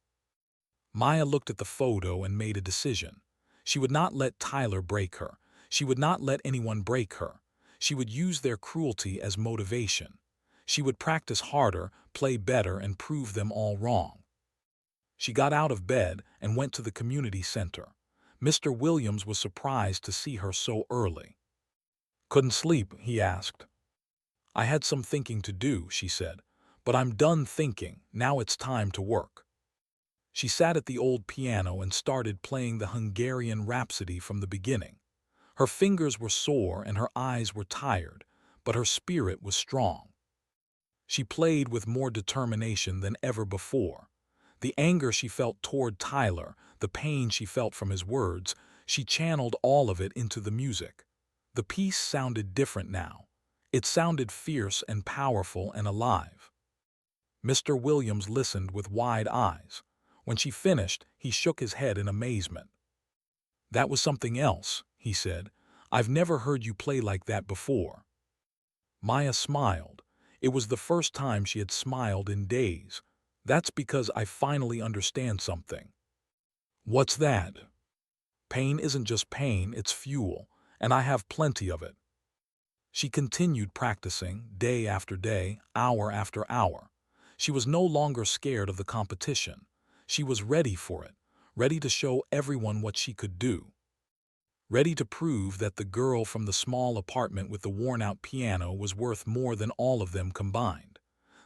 Maya looked at the photo and made a decision. She would not let Tyler break her. She would not let anyone break her. She would use their cruelty as motivation. She would practice harder, play better, and prove them all wrong. She got out of bed and went to the community center. Mr. Williams was surprised to see her so early. "Couldn't sleep?" he asked. "I had some thinking to do," she said. "But I'm done thinking. Now it's time to work." She sat at the old piano and started playing the Hungarian Rhapsody from the beginning. Her fingers were sore and her eyes were tired, but her spirit was strong. She played with more determination than ever before. The anger she felt toward Tyler, the pain she felt from his words, she channeled all of it into the music. The piece sounded different now. It sounded fierce and powerful and alive. Mr. Williams listened with wide eyes. When she finished, he shook his head in amazement. "That was something else," he said. "I've never heard you play like that before." Maya smiled. It was the first time she had smiled in days. "That's because I finally understand something." "What's that?" "Pain isn't just pain, it's fuel, and I have plenty of it." She continued practicing, day after day, hour after hour. She was no longer scared of the competition. She was ready for it, ready to show everyone what she could do. Ready to prove that the girl from the small apartment with the worn-out piano was worth more than all of them combined.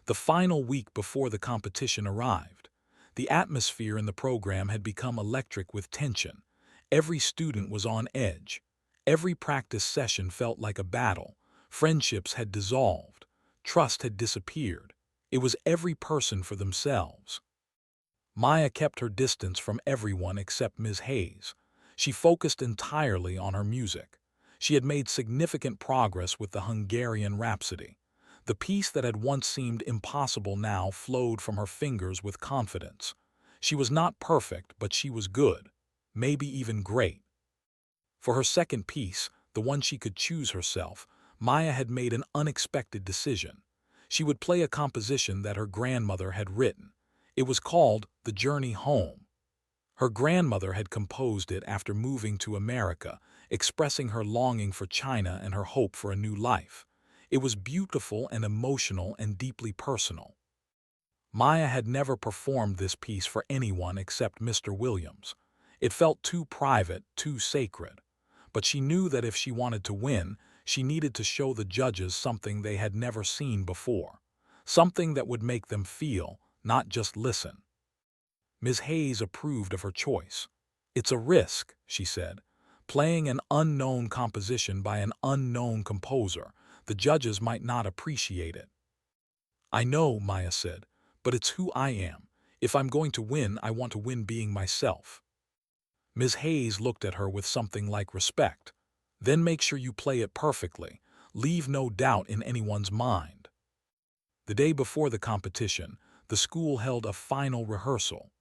The final week before the competition arrived. The atmosphere in the program had become electric with tension. Every student was on edge. Every practice session felt like a battle. Friendships had dissolved. Trust had disappeared. It was every person for themselves. Maya kept her distance from everyone except Ms. Hayes. She focused entirely on her music. She had made significant progress with the Hungarian Rhapsody. The piece that had once seemed impossible now flowed from her fingers with confidence. She was not perfect, but she was good, maybe even great. For her second piece, the one she could choose herself, Maya had made an unexpected decision. She would play a composition that her grandmother had written. It was called The Journey Home. Her grandmother had composed it after moving to America, expressing her longing for China and her hope for a new life. It was beautiful and emotional and deeply personal. Maya had never performed this piece for anyone except Mr. Williams. It felt too private, too sacred. But she knew that if she wanted to win, she needed to show the judges something they had never seen before. Something that would make them feel, not just listen. Ms. Hayes approved of her choice. "It's a risk," she said. "Playing an unknown composition by an unknown composer. The judges might not appreciate it." "I know," Maya said, "but it's who I am. If I'm going to win, I want to win being myself." Ms. Hayes looked at her with something like respect. "Then make sure you play it perfectly. Leave no doubt in anyone's mind." The day before the competition, the school held a final rehearsal.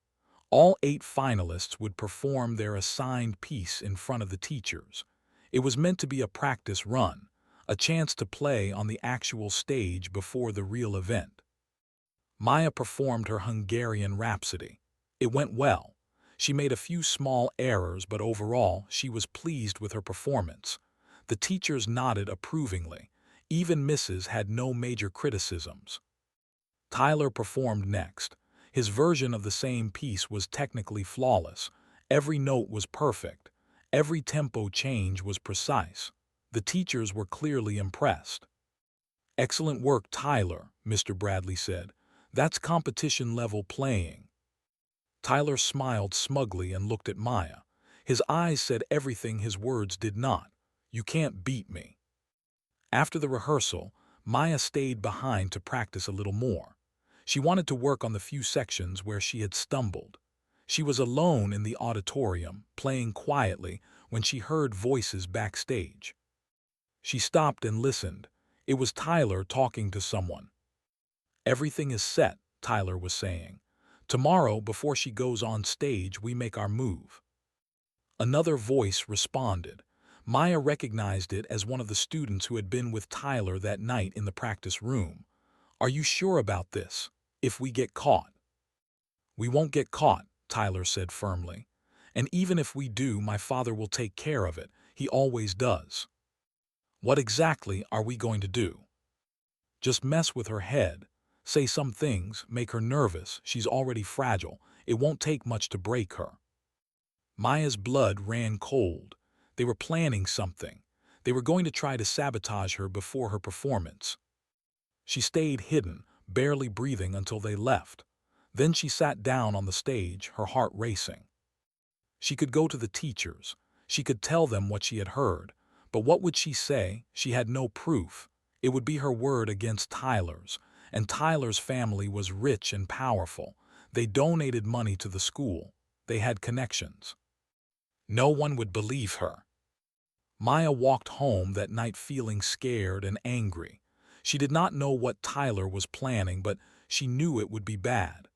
All 8 finalists would perform their assigned piece in front of the teachers. It was meant to be a practice run, a chance to play on the actual stage before the real event. Maya performed her Hungarian Rhapsody. It went well. She made a few small errors, but overall, she was pleased with her performance. The teachers nodded approvingly. Even Mrs. had no major criticisms. Tyler performed next. His version of the same piece was technically flawless. Every note was perfect. Every tempo change was precise. The teachers were clearly impressed. "Excellent work, Tyler," Mr. Bradley said. "That's competition-level playing." Tyler smiled smugly and looked at Maya. His eyes said everything his words did not. "You can't beat me." After the rehearsal, Maya stayed behind to practice a little more. She wanted to work on the few sections where she had stumbled. She was alone in the auditorium, playing quietly, when she heard voices backstage. She stopped and listened. It was Tyler talking to someone. "Everything is set," Tyler was saying. "Tomorrow, before she goes on stage, we make our move." Another voice responded. Maya recognized it as one of the students who had been with Tyler that night in the practice room. "Are you sure about this? If we get caught?" "We won't get caught," Tyler said firmly. "And even if we do, my father will take care of it. He always does." "What exactly are we going to do?" "Just mess with her head. Say some things, make her nervous. She's already fragile. It won't take much to break her." Maya's blood ran cold. They were planning something. They were going to try to sabotage her before her performance. She stayed hidden, barely breathing until they left. Then she sat down on the stage, her heart racing. She could go to the teachers. She could tell them what she had heard. But what would she say? She had no proof. It would be her word against Tyler's. And Tyler's family was rich and powerful. They donated money to the school. They had connections. No one would believe her. Maya walked home that night feeling scared and angry. She did not know what Tyler was planning, but she knew it would be bad.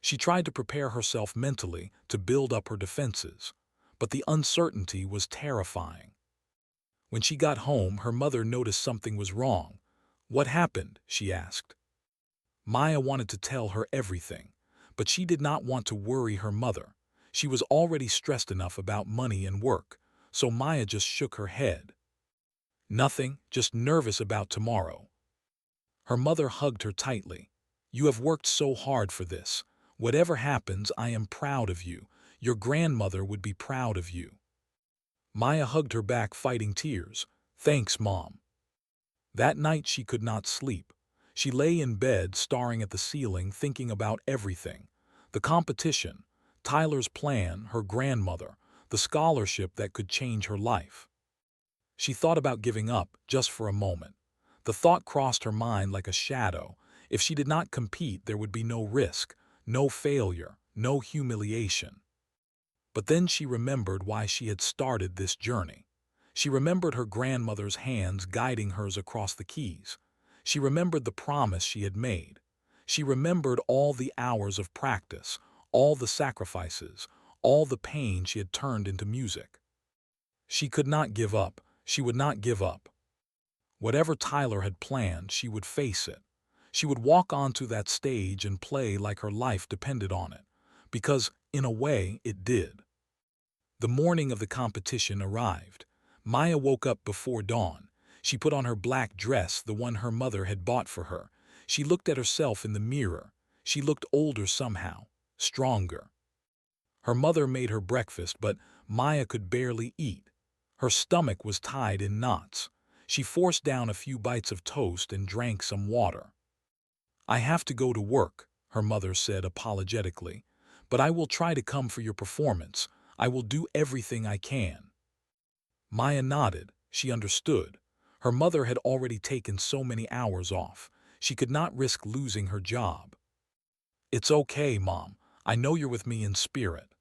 She tried to prepare herself mentally to build up her defenses, but the uncertainty was terrifying. When she got home, her mother noticed something was wrong. "What happened?" she asked. Maya wanted to tell her everything, but she did not want to worry her mother. She was already stressed enough about money and work, so Maya just shook her head. "Nothing, just nervous about tomorrow." Her mother hugged her tightly. "You have worked so hard for this. Whatever happens, I am proud of you. Your grandmother would be proud of you." Maya hugged her back, fighting tears. "Thanks, Mom." That night she could not sleep. She lay in bed, staring at the ceiling, thinking about everything. The competition, Tyler's plan, her grandmother, the scholarship that could change her life. She thought about giving up, just for a moment. The thought crossed her mind like a shadow. If she did not compete, there would be no risk, no failure, no humiliation. But then she remembered why she had started this journey. She remembered her grandmother's hands guiding hers across the keys. She remembered the promise she had made. She remembered all the hours of practice, all the sacrifices, all the pain she had turned into music. She could not give up. She would not give up. Whatever Tyler had planned, she would face it. She would walk onto that stage and play like her life depended on it, because, in a way, it did. The morning of the competition arrived. Maya woke up before dawn. She put on her black dress, the one her mother had bought for her. She looked at herself in the mirror. She looked older somehow, stronger. Her mother made her breakfast, but Maya could barely eat. Her stomach was tied in knots. She forced down a few bites of toast and drank some water. "I have to go to work," her mother said apologetically, "but I will try to come for your performance. I will do everything I can." Maya nodded. She understood. Her mother had already taken so many hours off. She could not risk losing her job. "It's okay, Mom. I know you're with me in spirit."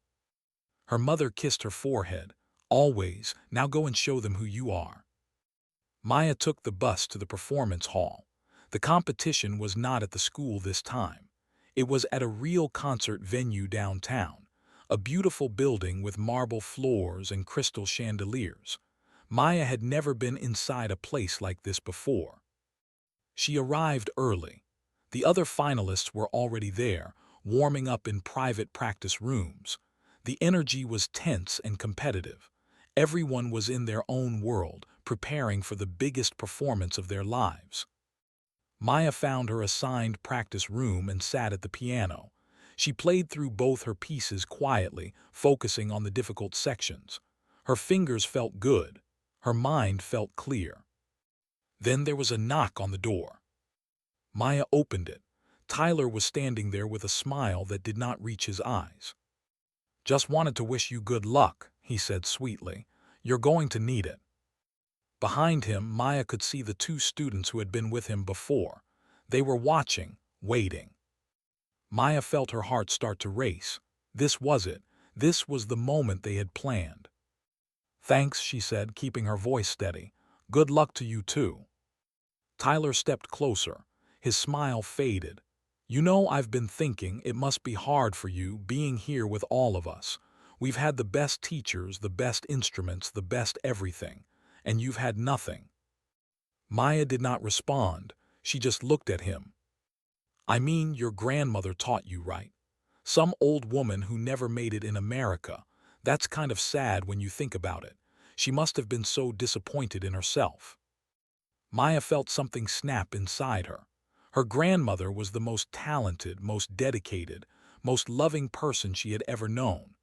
Her mother kissed her forehead. "Always. Now go and show them who you are." Maya took the bus to the performance hall. The competition was not at the school this time. It was at a real concert venue downtown, a beautiful building with marble floors and crystal chandeliers. Maya had never been inside a place like this before. She arrived early. The other finalists were already there, warming up in private practice rooms. The energy was tense and competitive. Everyone was in their own world, preparing for the biggest performance of their lives. Maya found her assigned practice room and sat at the piano. She played through both her pieces quietly, focusing on the difficult sections. Her fingers felt good. Her mind felt clear. Then there was a knock on the door. Maya opened it. Tyler was standing there with a smile that did not reach his eyes. "Just wanted to wish you good luck," he said sweetly. "You're going to need it." Behind him, Maya could see the two students who had been with him before. They were watching, waiting. Maya felt her heart start to race. This was it. This was the moment they had planned. "Thanks," she said, keeping her voice steady. "Good luck to you too." Tyler stepped closer. His smile faded. "You know, I've been thinking it must be hard for you being here with all of us. We've had the best teachers, the best instruments, the best everything, and you've had nothing." Maya did not respond. She just looked at him. "I mean, your grandmother taught you, right? Some old woman who never made it in America. That's kind of sad when you think about it. She must have been so disappointed in herself." Maya felt something snap inside her. Her grandmother was the most talented, most dedicated, most loving person she had ever known.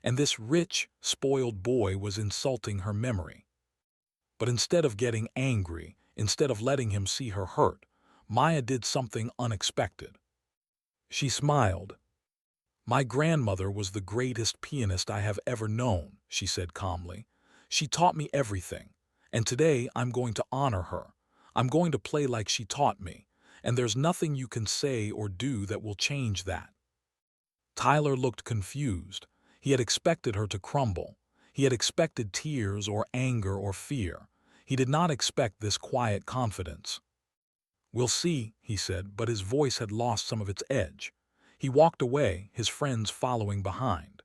And this rich, spoiled boy was insulting her memory. But instead of getting angry, instead of letting him see her hurt, Maya did something unexpected. She smiled. "My grandmother was the greatest pianist I have ever known," she said calmly. "She taught me everything, and today I'm going to honor her. I'm going to play like she taught me, and there's nothing you can say or do that will change that." Tyler looked confused. He had expected her to crumble. He had expected tears or anger or fear. He did not expect this quiet confidence. "We'll see," he said, but his voice had lost some of its edge. He walked away, his friends following behind.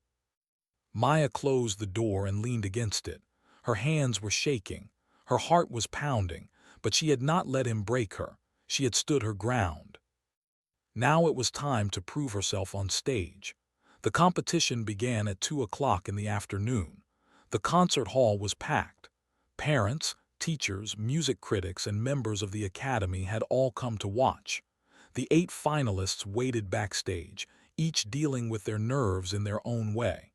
Maya closed the door and leaned against it. Her hands were shaking. Her heart was pounding, but she had not let him break her. She had stood her ground. Now it was time to prove herself on stage. The competition began at 2 o'clock in the afternoon. The concert hall was packed. Parents, teachers, music critics, and members of the academy had all come to watch. The 8 finalists waited backstage, each dealing with their nerves in their own way.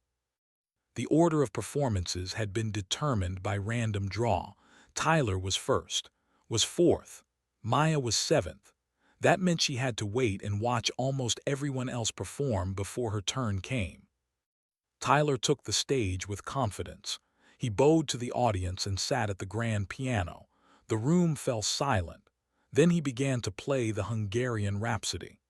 The order of performances had been determined by random draw. Tyler was first, was fourth. Maya was seventh. That meant she had to wait and watch almost everyone else perform before her turn came. Tyler took the stage with confidence. He bowed to the audience and sat at the grand piano. The room fell silent. Then he began to play the Hungarian Rhapsody.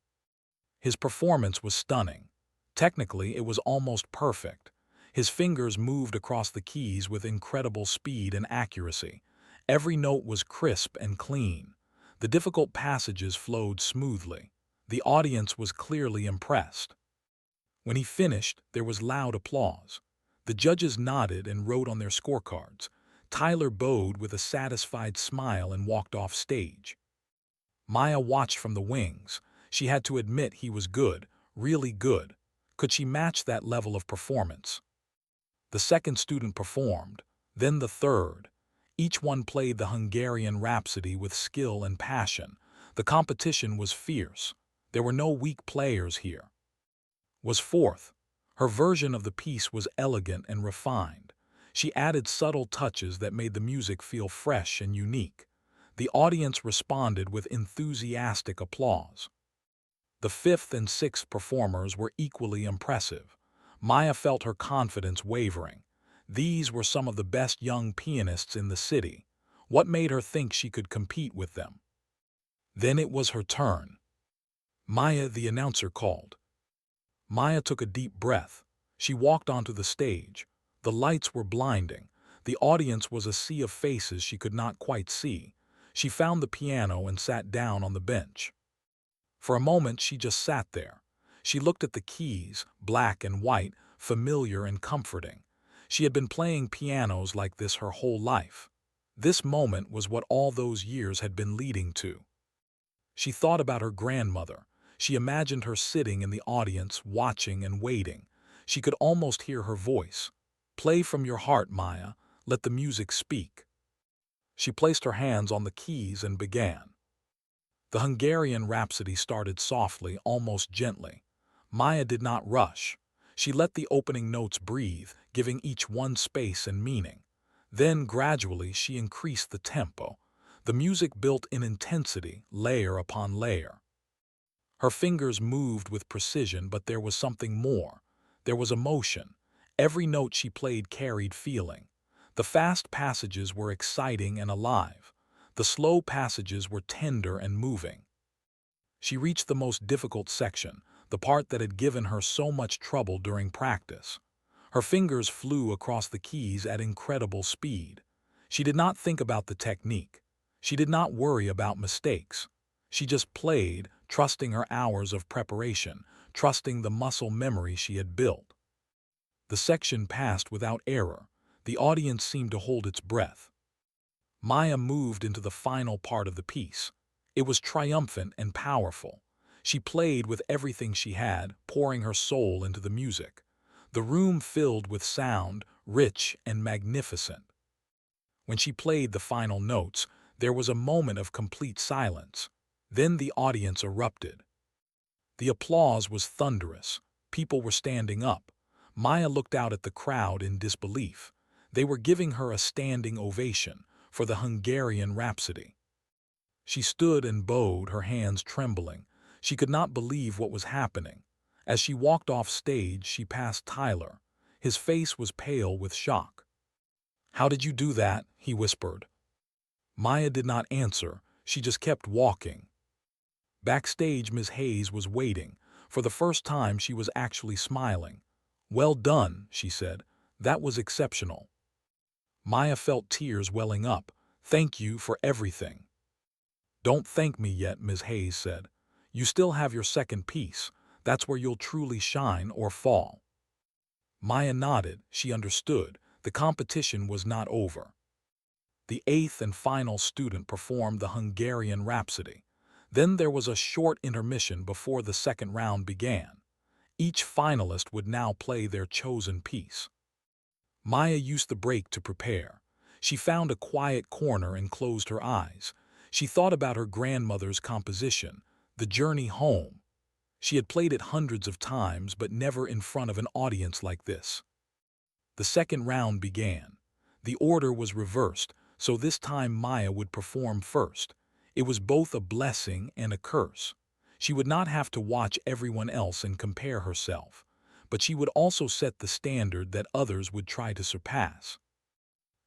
His performance was stunning. Technically, it was almost perfect. His fingers moved across the keys with incredible speed and accuracy. Every note was crisp and clean. The difficult passages flowed smoothly. The audience was clearly impressed. When he finished, there was loud applause. The judges nodded and wrote on their scorecards. Tyler bowed with a satisfied smile and walked off stage. Maya watched from the wings. She had to admit he was good, really good. Could she match that level of performance? The second student performed, then the third. Each one played the Hungarian Rhapsody with skill and passion. The competition was fierce. There were no weak players here. Was fourth. Her version of the piece was elegant and refined. She added subtle touches that made the music feel fresh and unique. The audience responded with enthusiastic applause. The fifth and sixth performers were equally impressive. Maya felt her confidence wavering. These were some of the best young pianists in the city. What made her think she could compete with them? Then it was her turn. Maya, the announcer called. Maya took a deep breath. She walked onto the stage. The lights were blinding. The audience was a sea of faces she could not quite see. She found the piano and sat down on the bench. For a moment, she just sat there. She looked at the keys, black and white, familiar and comforting. She had been playing pianos like this her whole life. This moment was what all those years had been leading to. She thought about her grandmother. She imagined her sitting in the audience, watching and waiting. She could almost hear her voice. "Play from your heart, Maya. Let the music speak." She placed her hands on the keys and began. The Hungarian Rhapsody started softly, almost gently. Maya did not rush. She let the opening notes breathe, giving each one space and meaning. Then, gradually, she increased the tempo. The music built in intensity, layer upon layer. Her fingers moved with precision, but there was something more. There was emotion. Every note she played carried feeling. The fast passages were exciting and alive. The slow passages were tender and moving. She reached the most difficult section, the part that had given her so much trouble during practice. Her fingers flew across the keys at incredible speed. She did not think about the technique. She did not worry about mistakes. She just played, trusting her hours of preparation, trusting the muscle memory she had built. The section passed without error. The audience seemed to hold its breath. Maya moved into the final part of the piece. It was triumphant and powerful. She played with everything she had, pouring her soul into the music. The room filled with sound, rich and magnificent. When she played the final notes, there was a moment of complete silence. Then the audience erupted. The applause was thunderous. People were standing up. Maya looked out at the crowd in disbelief. They were giving her a standing ovation for the Hungarian Rhapsody. She stood and bowed, her hands trembling. She could not believe what was happening. As she walked off stage, she passed Tyler. His face was pale with shock. "How did you do that?" he whispered. Maya did not answer. She just kept walking. Backstage, Ms. Hayes was waiting. For the first time, she was actually smiling. "Well done," she said. "That was exceptional." Maya felt tears welling up. "Thank you for everything." "Don't thank me yet," Ms. Hayes said. "You still have your second piece. That's where you'll truly shine or fall." Maya nodded. She understood. The competition was not over. The eighth and final student performed the Hungarian Rhapsody. Then there was a short intermission before the second round began. Each finalist would now play their chosen piece. Maya used the break to prepare. She found a quiet corner and closed her eyes. She thought about her grandmother's composition, The Journey Home. She had played it hundreds of times, but never in front of an audience like this. The second round began. The order was reversed, so this time Maya would perform first. It was both a blessing and a curse. She would not have to watch everyone else and compare herself, but she would also set the standard that others would try to surpass.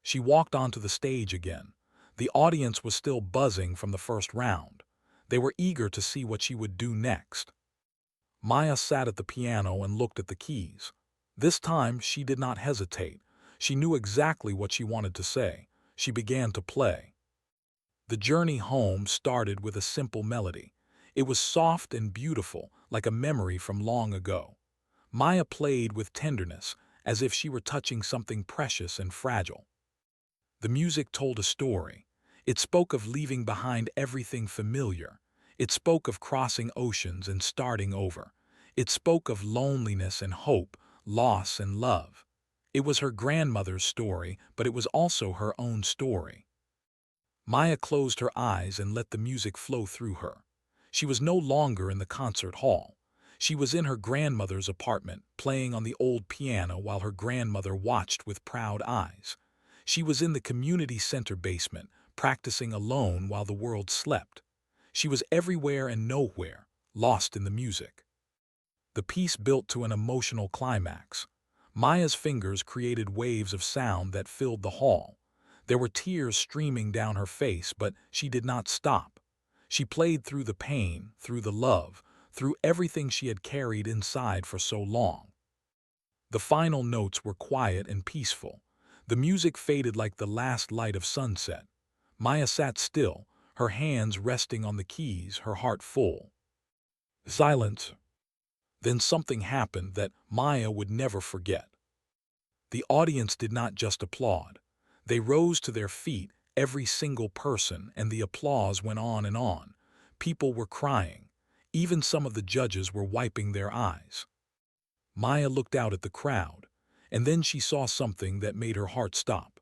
She walked onto the stage again. The audience was still buzzing from the first round. They were eager to see what she would do next. Maya sat at the piano and looked at the keys. This time she did not hesitate. She knew exactly what she wanted to say. She began to play. The Journey Home started with a simple melody. It was soft and beautiful, like a memory from long ago. Maya played with tenderness, as if she were touching something precious and fragile. The music told a story. It spoke of leaving behind everything familiar. It spoke of crossing oceans and starting over. It spoke of loneliness and hope, loss and love. It was her grandmother's story, but it was also her own story. Maya closed her eyes and let the music flow through her. She was no longer in the concert hall. She was in her grandmother's apartment, playing on the old piano while her grandmother watched with proud eyes. She was in the community center basement, practicing alone while the world slept. She was everywhere and nowhere, lost in the music. The piece built to an emotional climax. Maya's fingers created waves of sound that filled the hall. There were tears streaming down her face, but she did not stop. She played through the pain, through the love, through everything she had carried inside for so long. The final notes were quiet and peaceful. The music faded like the last light of sunset. Maya sat still, her hands resting on the keys, her heart full. Silence. Then something happened that Maya would never forget. The audience did not just applaud. They rose to their feet, every single person, and the applause went on and on. People were crying. Even some of the judges were wiping their eyes. Maya looked out at the crowd, and then she saw something that made her heart stop.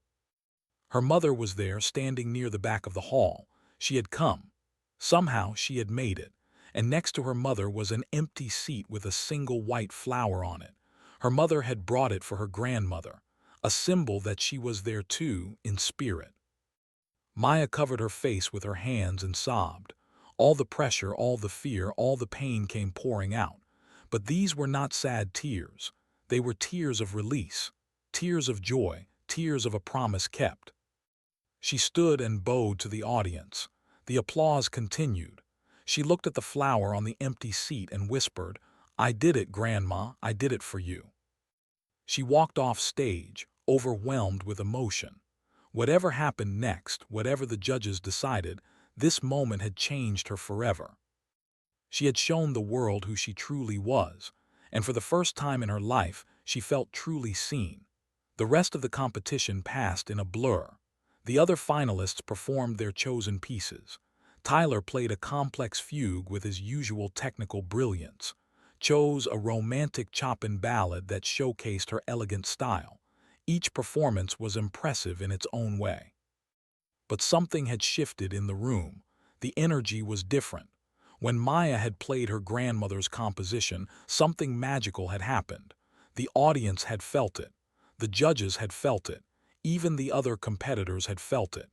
Her mother was there, standing near the back of the hall. She had come. Somehow she had made it, and next to her mother was an empty seat with a single white flower on it. Her mother had brought it for her grandmother, a symbol that she was there too, in spirit. Maya covered her face with her hands and sobbed. All the pressure, all the fear, all the pain came pouring out. But these were not sad tears. They were tears of release, tears of joy, tears of a promise kept. She stood and bowed to the audience. The applause continued. She looked at the flower on the empty seat and whispered, "I did it, Grandma, I did it for you." She walked off stage, overwhelmed with emotion. Whatever happened next, whatever the judges decided, this moment had changed her forever. She had shown the world who she truly was, and for the first time in her life, she felt truly seen. The rest of the competition passed in a blur. The other finalists performed their chosen pieces. Tyler played a complex fugue with his usual technical brilliance, chose a romantic Chopin ballad that showcased her elegant style. Each performance was impressive in its own way. But something had shifted in the room. The energy was different. When Maya had played her grandmother's composition, something magical had happened. The audience had felt it. The judges had felt it. Even the other competitors had felt it.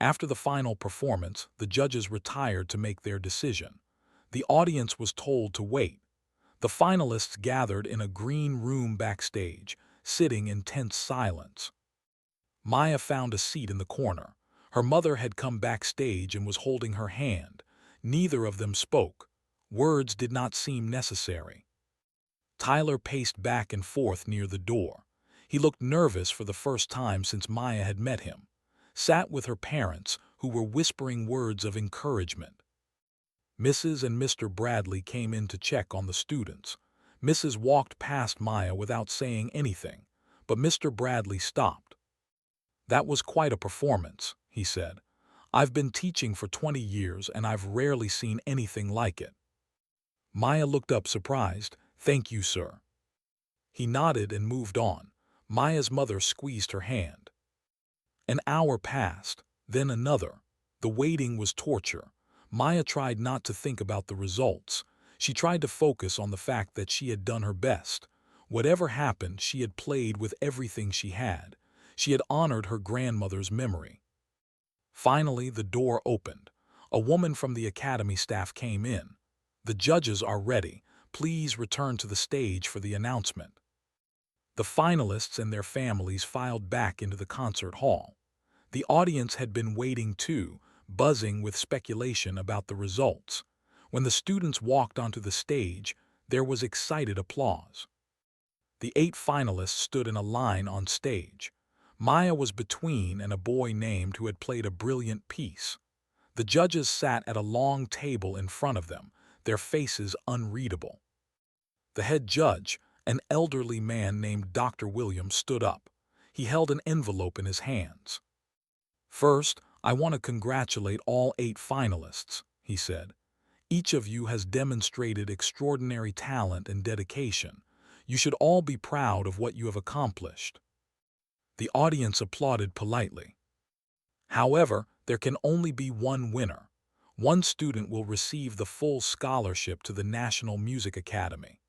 After the final performance, the judges retired to make their decision. The audience was told to wait. The finalists gathered in a green room backstage, sitting in tense silence. Maya found a seat in the corner. Her mother had come backstage and was holding her hand. Neither of them spoke. Words did not seem necessary. Tyler paced back and forth near the door. He looked nervous for the first time since Maya had met him. Sat with her parents, who were whispering words of encouragement. Mrs. and Mr. Bradley came in to check on the students. Mrs. walked past Maya without saying anything, but Mr. Bradley stopped. "That was quite a performance," he said. "I've been teaching for 20 years and I've rarely seen anything like it." Maya looked up surprised. "Thank you, sir." He nodded and moved on. Maya's mother squeezed her hand. An hour passed, then another. The waiting was torture. Maya tried not to think about the results. She tried to focus on the fact that she had done her best. Whatever happened, she had played with everything she had. She had honored her grandmother's memory. Finally, the door opened. A woman from the academy staff came in. "The judges are ready. Please return to the stage for the announcement." The finalists and their families filed back into the concert hall. The audience had been waiting too, buzzing with speculation about the results. When the students walked onto the stage, there was excited applause. The 8 finalists stood in a line on stage. Maya was between and a boy named who had played a brilliant piece. The judges sat at a long table in front of them, their faces unreadable. The head judge, an elderly man named Dr. Williams, stood up. He held an envelope in his hands. "First, I want to congratulate all 8 finalists," he said. "Each of you has demonstrated extraordinary talent and dedication. You should all be proud of what you have accomplished." The audience applauded politely. "However, there can only be one winner. One student will receive the full scholarship to the National Music Academy.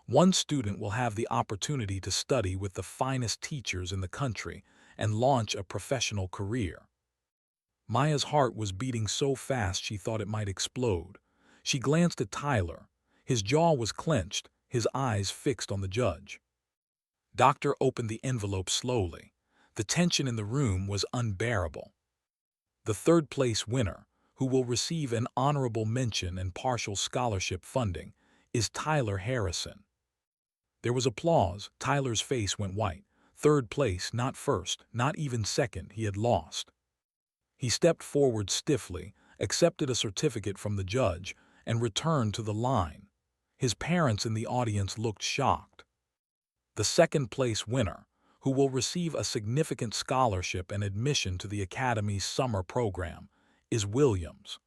One student will have the opportunity to study with the finest teachers in the country and launch a professional career. Maya's heart was beating so fast she thought it might explode. She glanced at Tyler. His jaw was clenched, his eyes fixed on the judge. Doctor opened the envelope slowly. The tension in the room was unbearable. The third-place winner, who will receive an honorable mention and partial scholarship funding, is Tyler Harrison. There was applause. Tyler's face went white. Third place, not first, not even second, he had lost. He stepped forward stiffly, accepted a certificate from the judge, and returned to the line. His parents in the audience looked shocked. The second-place winner, who will receive a significant scholarship and admission to the Academy's summer program, is Williams.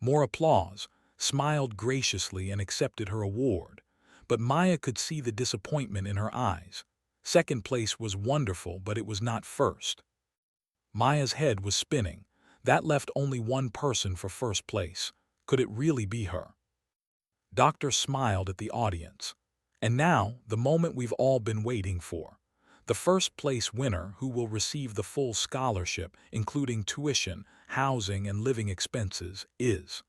More applause, smiled graciously and accepted her award, but Maya could see the disappointment in her eyes. Second place was wonderful, but it was not first. Maya's head was spinning. That left only one person for first place. Could it really be her? Doctor smiled at the audience. And now, the moment we've all been waiting for. The first-place winner, who will receive the full scholarship, including tuition, housing, and living expenses, is.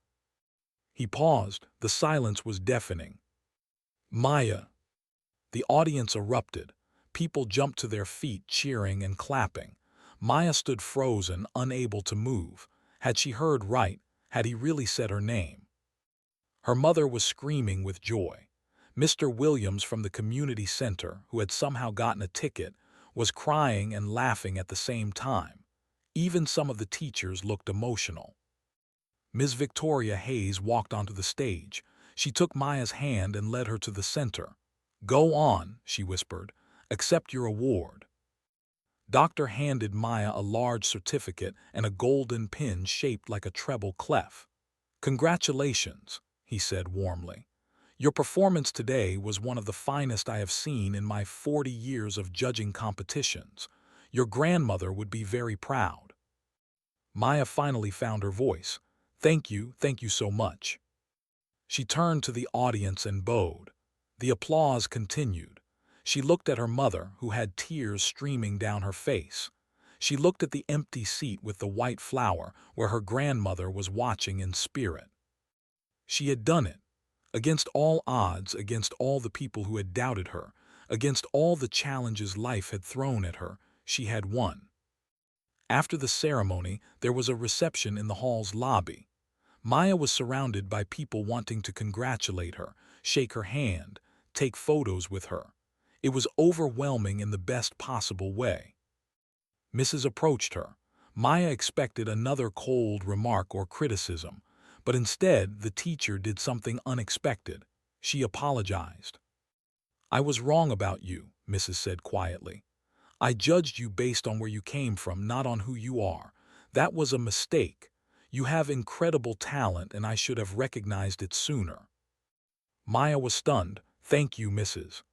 He paused. The silence was deafening. Maya. The audience erupted. People jumped to their feet, cheering and clapping. Maya stood frozen, unable to move. Had she heard right? Had he really said her name? Her mother was screaming with joy. Mr. Williams from the community center, who had somehow gotten a ticket, was crying and laughing at the same time. Even some of the teachers looked emotional. Ms. Victoria Hayes walked onto the stage. She took Maya's hand and led her to the center. "Go on," she whispered. "Accept your award." Doctor handed Maya a large certificate and a golden pin shaped like a treble clef. "Congratulations," he said warmly. "Your performance today was one of the finest I have seen in my 40 years of judging competitions. Your grandmother would be very proud." Maya finally found her voice. Thank you so much." She turned to the audience and bowed. The applause continued. She looked at her mother, who had tears streaming down her face. She looked at the empty seat with the white flower, where her grandmother was watching in spirit. She had done it. Against all odds, against all the people who had doubted her, against all the challenges life had thrown at her, she had won. After the ceremony, there was a reception in the hall's lobby. Maya was surrounded by people wanting to congratulate her, shake her hand, take photos with her. It was overwhelming in the best possible way. Mrs. approached her. Maya expected another cold remark or criticism, but instead the teacher did something unexpected. She apologized. "I was wrong about you," Mrs. said quietly. "I judged you based on where you came from, not on who you are. That was a mistake. You have incredible talent, and I should have recognized it sooner." Maya was stunned. "Thank you, Mrs."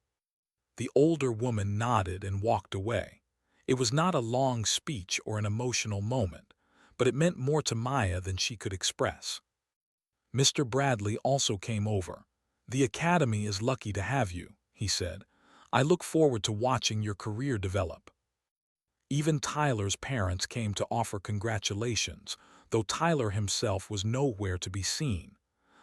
The older woman nodded and walked away. It was not a long speech or an emotional moment, but it meant more to Maya than she could express. Mr. Bradley also came over. "The Academy is lucky to have you," he said. "I look forward to watching your career develop." Even Tyler's parents came to offer congratulations, though Tyler himself was nowhere to be seen.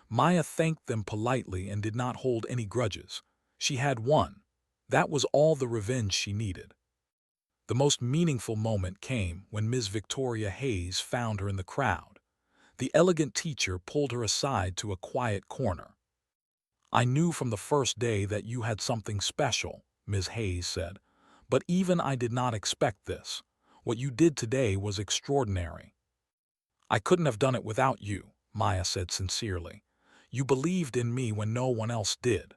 Maya thanked them politely and did not hold any grudges. She had won. That was all the revenge she needed. The most meaningful moment came when Ms. Victoria Hayes found her in the crowd. The elegant teacher pulled her aside to a quiet corner. "I knew from the first day that you had something special," Ms. Hayes said. "But even I did not expect this. What you did today was extraordinary." "I couldn't have done it without you," Maya said sincerely. "You believed in me when no one else did."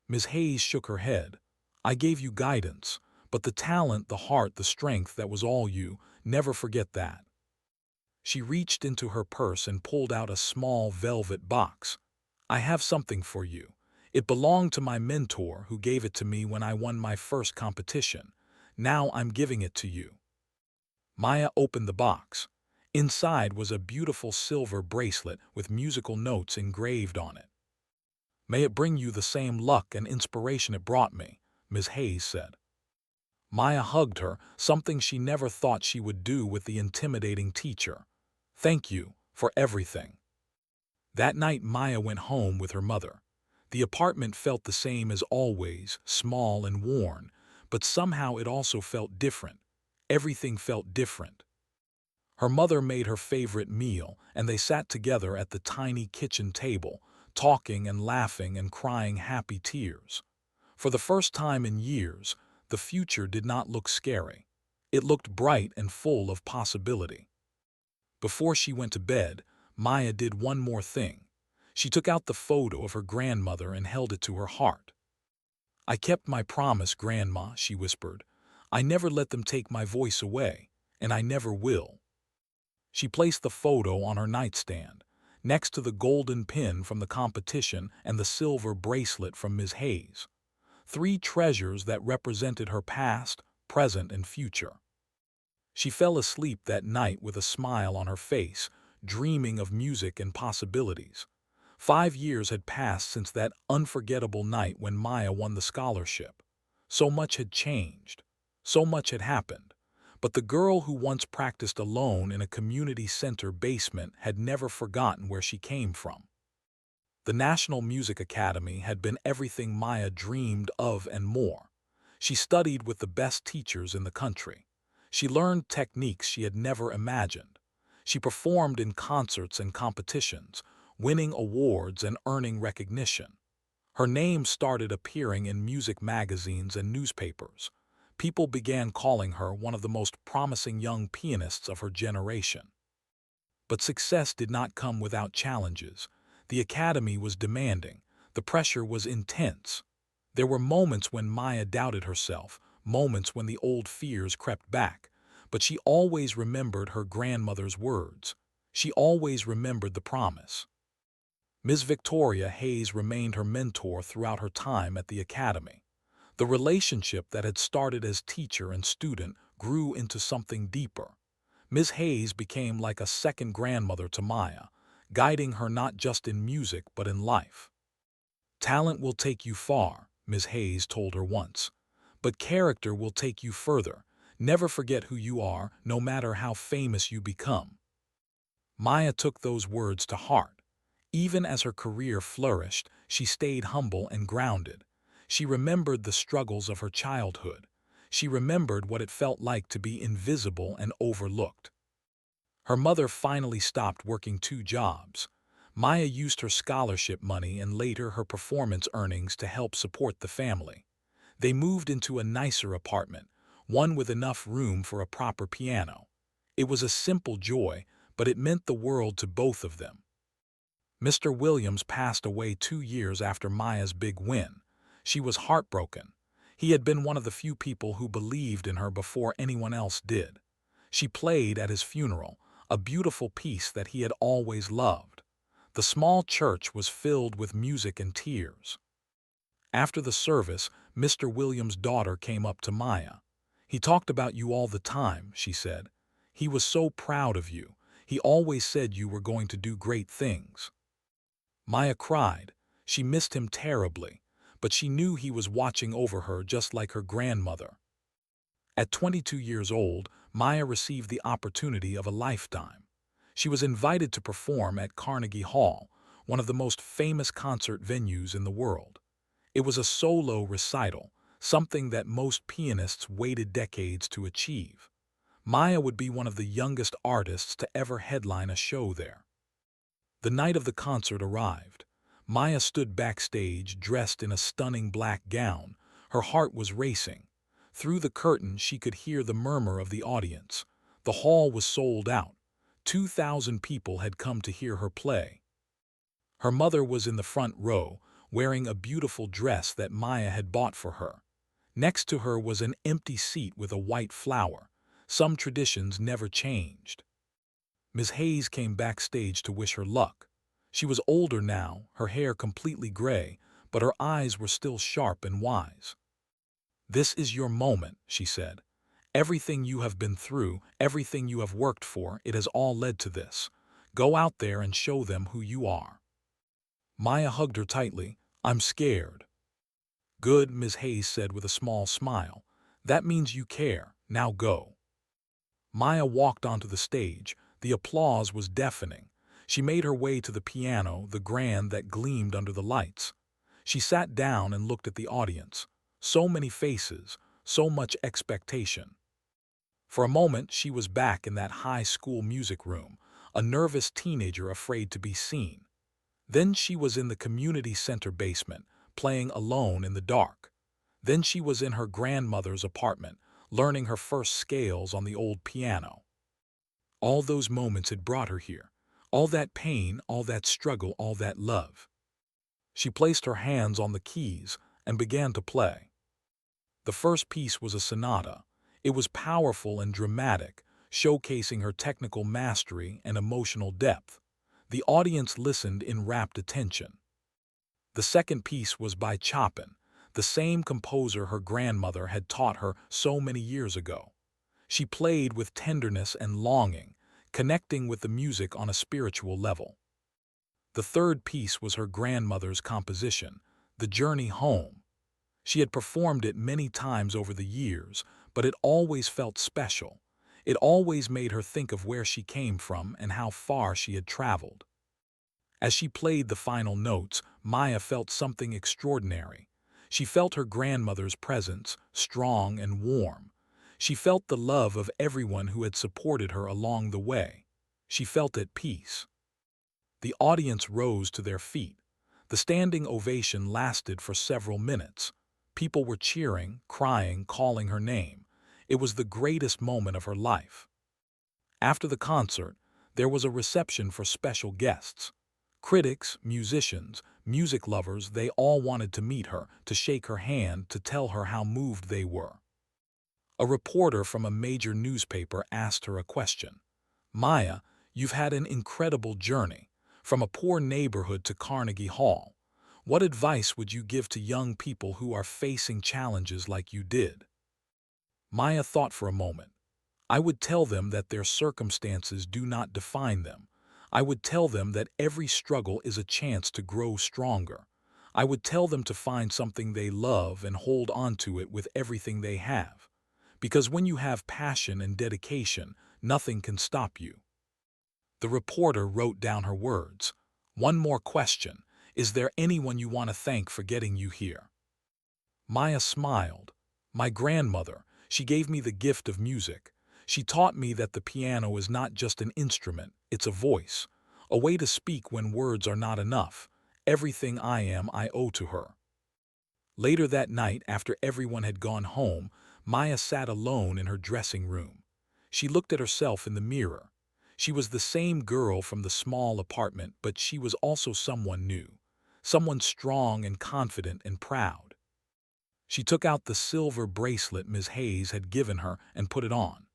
Ms. Hayes shook her head. "I gave you guidance, but the talent, the heart, the strength, that was all you. Never forget that." She reached into her purse and pulled out a small velvet box. "I have something for you. It belonged to my mentor, who gave it to me when I won my first competition. Now I'm giving it to you." Maya opened the box. Inside was a beautiful silver bracelet with musical notes engraved on it. "May it bring you the same luck and inspiration it brought me," Ms. Hayes said. Maya hugged her, something she never thought she would do with the intimidating teacher. "Thank you for everything." That night Maya went home with her mother. The apartment felt the same as always, small and worn, but somehow it also felt different. Everything felt different. Her mother made her favorite meal, and they sat together at the tiny kitchen table, talking and laughing and crying happy tears. For the first time in years, the future did not look scary. It looked bright and full of possibility. Before she went to bed, Maya did one more thing. She took out the photo of her grandmother and held it to her heart. "I kept my promise, Grandma," she whispered. "I never let them take my voice away, and I never will." She placed the photo on her nightstand, next to the golden pin from the competition and the silver bracelet from Ms. Hayes. Three treasures that represented her past, present, and future. She fell asleep that night with a smile on her face, dreaming of music and possibilities. 5 years had passed since that unforgettable night when Maya won the scholarship. So much had changed. So much had happened. But the girl who once practiced alone in a community center basement had never forgotten where she came from. The National Music Academy had been everything Maya dreamed of and more. She studied with the best teachers in the country. She learned techniques she had never imagined. She performed in concerts and competitions, winning awards and earning recognition. Her name started appearing in music magazines and newspapers. People began calling her one of the most promising young pianists of her generation. But success did not come without challenges. The academy was demanding. The pressure was intense. There were moments when Maya doubted herself, moments when the old fears crept back. But she always remembered her grandmother's words. She always remembered the promise. Ms. Victoria Hayes remained her mentor throughout her time at the academy. The relationship that had started as teacher and student grew into something deeper. Ms. Hayes became like a second grandmother to Maya, guiding her not just in music but in life. "Talent will take you far," Ms. Hayes told her once, "but character will take you further. Never forget who you are, no matter how famous you become." Maya took those words to heart. Even as her career flourished, she stayed humble and grounded. She remembered the struggles of her childhood. She remembered what it felt like to be invisible and overlooked. Her mother finally stopped working 2 jobs. Maya used her scholarship money and later her performance earnings to help support the family. They moved into a nicer apartment, one with enough room for a proper piano. It was a simple joy, but it meant the world to both of them. Mr. Williams passed away 2 years after Maya's big win. She was heartbroken. He had been one of the few people who believed in her before anyone else did. She played at his funeral, a beautiful piece that he had always loved. The small church was filled with music and tears. After the service, Mr. Williams' daughter came up to Maya. "He talked about you all the time," she said. "He was so proud of you. He always said you were going to do great things." Maya cried. She missed him terribly, but she knew he was watching over her just like her grandmother. At 22 years old, Maya received the opportunity of a lifetime. She was invited to perform at Carnegie Hall, one of the most famous concert venues in the world. It was a solo recital, something that most pianists waited decades to achieve. Maya would be one of the youngest artists to ever headline a show there. The night of the concert arrived. Maya stood backstage dressed in a stunning black gown. Her heart was racing. Through the curtain she could hear the murmur of the audience. The hall was sold out. 2,000 people had come to hear her play. Her mother was in the front row, wearing a beautiful dress that Maya had bought for her. Next to her was an empty seat with a white flower. Some traditions never changed. Ms. Hayes came backstage to wish her luck. She was older now, her hair completely gray, but her eyes were still sharp and wise. "This is your moment," she said. Everything you have been through, everything you have worked for, it has all led to this. Go out there and show them who you are." Maya hugged her tightly. "I'm scared." "Good," Ms. Hayes said with a small smile. "That means you care. Now go." Maya walked onto the stage. The applause was deafening. She made her way to the piano, the grand that gleamed under the lights. She sat down and looked at the audience. So many faces, so much expectation. For a moment, she was back in that high school music room, a nervous teenager afraid to be seen. Then she was in the community center basement, playing alone in the dark. Then she was in her grandmother's apartment, learning her first scales on the old piano. All those moments had brought her here. All that pain, all that struggle, all that love. She placed her hands on the keys and began to play. The first piece was a sonata. It was powerful and dramatic, showcasing her technical mastery and emotional depth. The audience listened in rapt attention. The second piece was by Chopin, the same composer her grandmother had taught her so many years ago. She played with tenderness and longing, connecting with the music on a spiritual level. The third piece was her grandmother's composition, The Journey Home. She had performed it many times over the years, but it always felt special. It always made her think of where she came from and how far she had traveled. As she played the final notes, Maya felt something extraordinary. She felt her grandmother's presence, strong and warm. She felt the love of everyone who had supported her along the way. She felt at peace. The audience rose to their feet. The standing ovation lasted for several minutes. People were cheering, crying, calling her name. It was the greatest moment of her life. After the concert, there was a reception for special guests. Critics, musicians, music lovers, they all wanted to meet her, to shake her hand, to tell her how moved they were. A reporter from a major newspaper asked her a question. "Maya, you've had an incredible journey, from a poor neighborhood to Carnegie Hall. What advice would you give to young people who are facing challenges like you did?" Maya thought for a moment. "I would tell them that their circumstances do not define them. I would tell them that every struggle is a chance to grow stronger. I would tell them to find something they love and hold on to it with everything they have. Because when you have passion and dedication, nothing can stop you." The reporter wrote down her words. "One more question. Is there anyone you want to thank for getting you here?" Maya smiled. "My grandmother. She gave me the gift of music. She taught me that the piano is not just an instrument, it's a voice, a way to speak when words are not enough. Everything I am, I owe to her." Later that night, after everyone had gone home, Maya sat alone in her dressing room. She looked at herself in the mirror. She was the same girl from the small apartment, but she was also someone new, someone strong and confident and proud. She took out the silver bracelet Ms. Hayes had given her and put it on.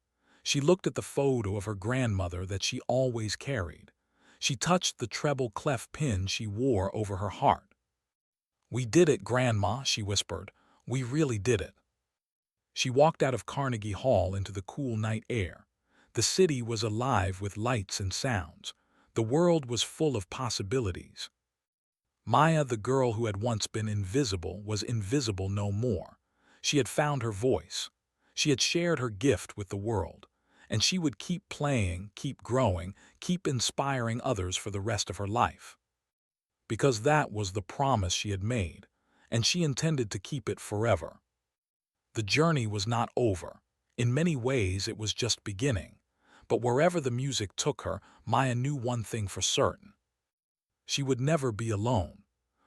She looked at the photo of her grandmother that she always carried. She touched the treble clef pin she wore over her heart. "We did it, Grandma," she whispered. "We really did it." She walked out of Carnegie Hall into the cool night air. The city was alive with lights and sounds. The world was full of possibilities. Maya, the girl who had once been invisible, was invisible no more. She had found her voice. She had shared her gift with the world. And she would keep playing, keep growing, keep inspiring others for the rest of her life. Because that was the promise she had made, and she intended to keep it forever. The journey was not over. In many ways, it was just beginning. But wherever the music took her, Maya knew one thing for certain. She would never be alone.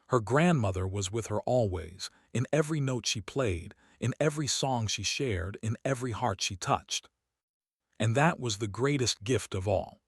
Her grandmother was with her always, in every note she played, in every song she shared, in every heart she touched. And that was the greatest gift of all.